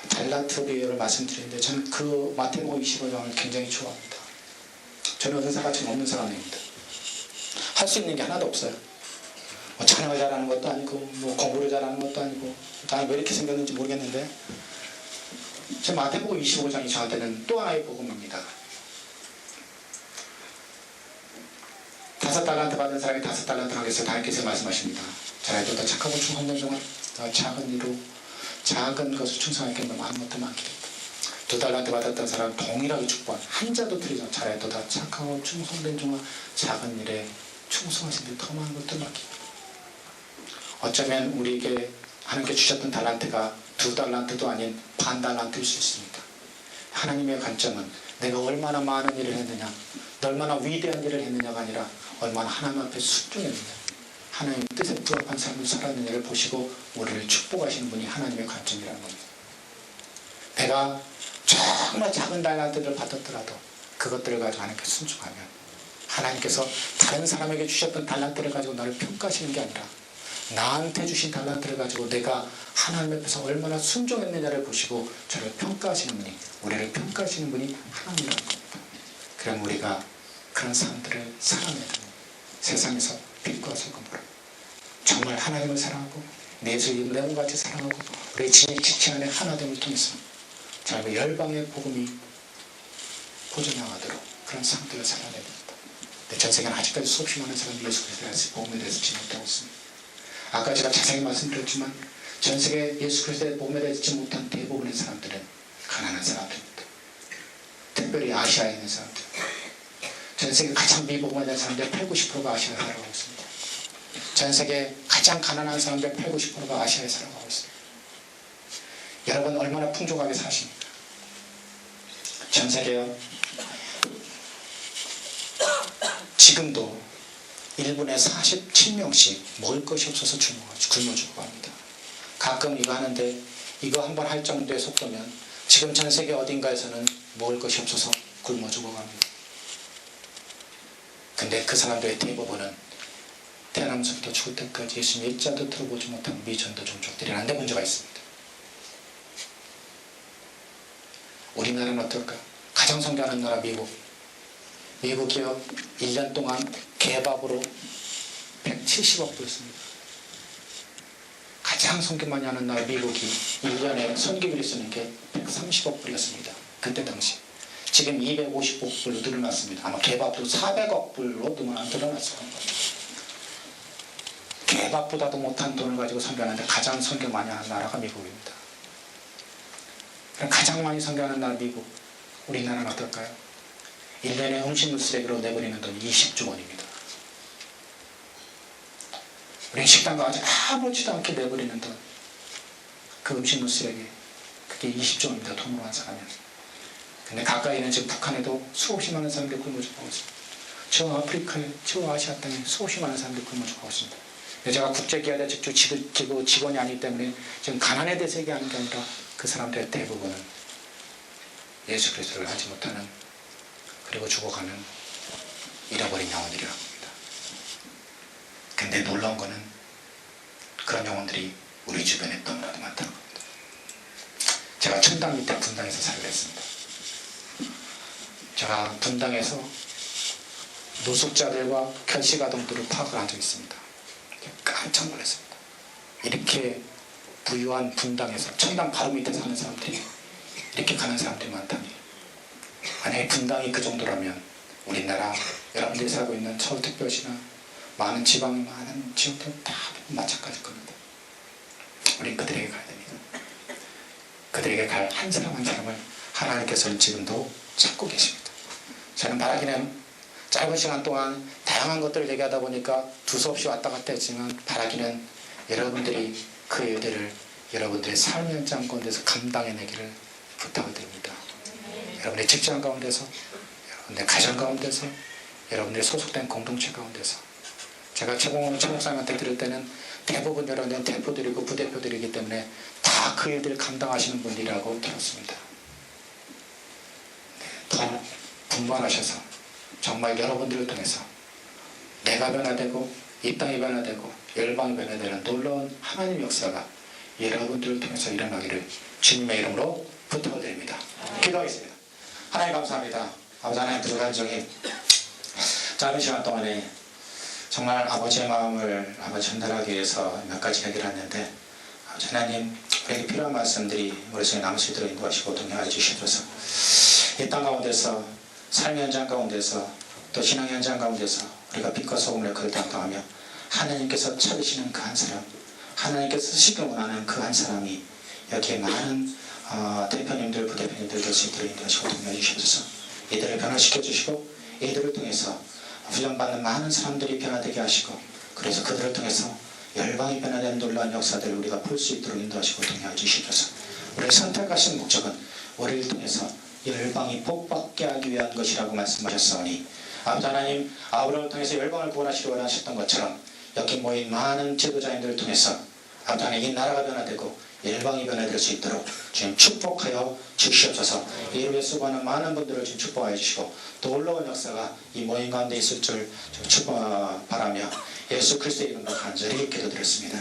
달란트 비유를 말씀드리는데 저는 그 마태복음 25장을 굉장히 좋아합니다. 저는 은사가 좀 없는 사람입니다. 할 수 있는 게 하나도 없어요. 뭐 찬양을 잘하는 것도 아니고 뭐 공부를 잘하는 것도 아니고 나는 왜 이렇게 생겼는지 모르겠는데 제 마태복음 25장이 저한테는 또 하나의 복음입니다. 5달란트 받은 사람이 5달란트 하겠어요. 하나님께서 말씀하십니다. 잘해도 착하고 충성된 동안 작은 일로 작은 것을 충성하게 하면 아무것도 많게 된다. 2달란트 받았던 사람은 동일하게 축복한 한자도 틀리죠. 잘해도 착하고 충성된 동안 작은 일에 충성하신 데 더 많은 것도 맡깁니다. 어쩌면 우리에게 하나님께 주셨던 달란트가 2달란트도 아닌 반달란트일 수 있습니다. 하나님의 관점은 내가 얼마나 많은 일을 했느냐, 얼마나 위대한 일을 했느냐가 아니라 얼마나 하나님 앞에 순종했느냐, 하나님의 뜻에 부합한 삶을 살았느냐를 보시고 우리를 축복하시는 분이 하나님의 관점이라는 겁니다. 내가 정말 작은 달란트를 받았더라도 그것들을 가지고 하나님께 순종하면 하나님께서 다른 사람에게 주셨던 달란트를 가지고 나를 평가하시는 게 아니라 나한테 주신 달란트를 가지고 내가 하나님 앞에서 얼마나 순종했느냐를 보시고 저를 평가하시는 분이, 우리를 평가하시는 분이 하나님이라는 겁니다. 그럼 우리가 그런 사람들을 사랑해야 됩니다. 세상에서 빛과 소금으로 정말 하나님을 사랑하고 내 주인 내 몸같이 사랑하고 우리의 지체 안에 하나됨을 통해서 정말 열방의 복음이 포져나가도록 그런 삶들을 살아내야 됩니다. 근데 전 세계는 아직까지 수없이 많은 사람들이 예수 그리스도에 대해서 복음에 대해서 듣지 못하고 있습니다. 아까 제가 자세히 말씀드렸지만 전 세계 예수 그리스도의 복음에 대해서 듣지 못한 대부분의 사람들은 가난한 사람들입니다. 특별히 아시아에 있는 사람들. 전 세계 가장 미복음에 대한 사람들 80~90%가 아시아에 살아가고 있습니다. 전 세계 가장 가난한 사람들 80~90%가 아시아에 살아가고 있습니다. 여러분 얼마나 풍족하게 사십니까? 전 세계요. 지금도 1분에 47명씩 먹을 것이 없어서 굶어 죽어갑니다. 가끔 이거 하는데 이거 한번 할 정도의 속도면 지금 전 세계 어딘가에서는 먹을 것이 없어서 굶어 죽어갑니다. 근데 그 사람들의 대부분은 태어나면서부터 죽을 때까지 예수님 일자도 들어보지 못한 미전도 종족들이라는 데 문제가 있습니다. 우리나라는 어떨까? 가장 성장하는 나라 미국이요 1년 동안 개밥으로 170억 불었습니다. 가장 선교 많이 하는 나라 미국이 1년에 선교비를 쓰는 게 130억 불이었습니다. 그때 당시. 지금 250억 불로 늘어났습니다. 아마 개밥도 400억 불로 늘어났을 겁니다. 개밥보다도 못한 돈을 가지고 선교하는데 가장 선교 많이 하는 나라가 미국입니다. 그럼 가장 많이 선교하는 나라 미국. 우리나라는 어떨까요? 1년에 음식물 쓰레기로 내버리는 돈이 20조 원입니다. 우리 식당 가서 아무렇지도 않게 내버리는 돈, 그 음식물 쓰레기, 그게 20조 원입니다. 돈으로 환산하면. 근데 가까이는 지금 북한에도 수없이 많은 사람들이 굶어 죽고 있습니다. 저 아프리카에, 저 아시아 땅에 수없이 많은 사람들이 굶어 죽고 있습니다. 제가 국제기아대 기구 직원이 아니기 때문에 지금 가난에 대해서 얘기하는 게 아니라 그 사람들의 대부분은 예수 그리스도를 하지 못하는, 그리고 죽어가는 잃어버린 영혼들이라고 합니다. 근데 놀라운 거는 그런 영혼들이 우리 주변에 너무나도 많다는 겁니다. 제가 천당 밑에 분당에서 살고 했습니다. 제가 분당에서 노숙자들과 결식아동들을 파악을 한 적이 있습니다. 깜짝 놀랐습니다. 이렇게 부유한 분당에서 천당 바로 밑에 사는 사람들이 이렇게 가는 사람들이 많다니, 만약에 분당이 그 정도라면 우리나라 여러분들이 살고 있는 서울특별시나 많은 지방의 많은 지역들은 다 마찬가지일 겁니다. 우린 그들에게 가야 됩니다. 그들에게 갈 한 사람 한 사람을 하나님께서는 지금도 찾고 계십니다. 저는 바라기는 짧은 시간 동안 다양한 것들을 얘기하다 보니까 두서없이 왔다 갔다 했지만 바라기는 여러분들이 그 일들을 여러분들의 삶의 현장 가운데서 감당해내기를 부탁을 드립니다. 여러분의 직장 가운데서, 여러분의 가정 가운데서, 여러분들의 소속된 공동체 가운데서. 제가 최목사님한테 들을 때는 대부분 여러분들은 대표들이고 부대표들이기 때문에 다 그 일들을 감당하시는 분들이라고 들었습니다. 더 분발하셔서 정말 여러분들을 통해서 내가 변화되고 이 땅이 변화되고 열방이 변화되는 놀라운 하나님 역사가 여러분들을 통해서 일어나기를 주님의 이름으로 부탁드립니다. 기도하겠습니다. 하나님 감사합니다. 아버지 하나님 부족한 종이 짧은 시간 동안에 정말 아버지의 마음을 아버지 전달하기 위해서 몇 가지 얘기를 했는데 아버지 하나님 우리에게 필요한 말씀들이 머릿속에 남을 수 있도록 인도하시고 동행하여 주시옵소서. 이 땅 가운데서 삶의 현장 가운데서 또 신앙 현장 가운데서 우리가 빛과 소금을 거듭당하며 하나님께서 찾으시는 그 한 사람, 하나님께서 쓰시길 원하는 그 한 사람이 여기에 많은 대표님들, 부대표님들 될 수 있도록 인도하시고 동행해 주시옵소서. 이들을 변화시켜 주시고 이들을 통해서 훈련받는 많은 사람들이 변화되게 하시고 그래서 그들을 통해서 열방이 변화되는 놀라운 역사들을 우리가 볼 수 있도록 인도하시고 동행해 주시옵소서. 우리를 선택하신 목적은 우리를 통해서 열방이 복받게 하기 위한 것이라고 말씀하셨사오니 아버지 하나님 아브라함을 통해서 열방을 구원하시려 원하셨던 것처럼 여기 모인 많은 지도자님들을 통해서 아버지 하나님 이 나라가 변화되고 열방이 변화될 수 있도록 주님 축복하여 주시옵소서. 이를 위해 수고하는 많은 분들을 주님 축복하여 주시고 또 놀라운 역사가 이 모임 가운데 있을 줄 바라며 예수 그리스도의 이름으로 간절히 기도드렸습니다.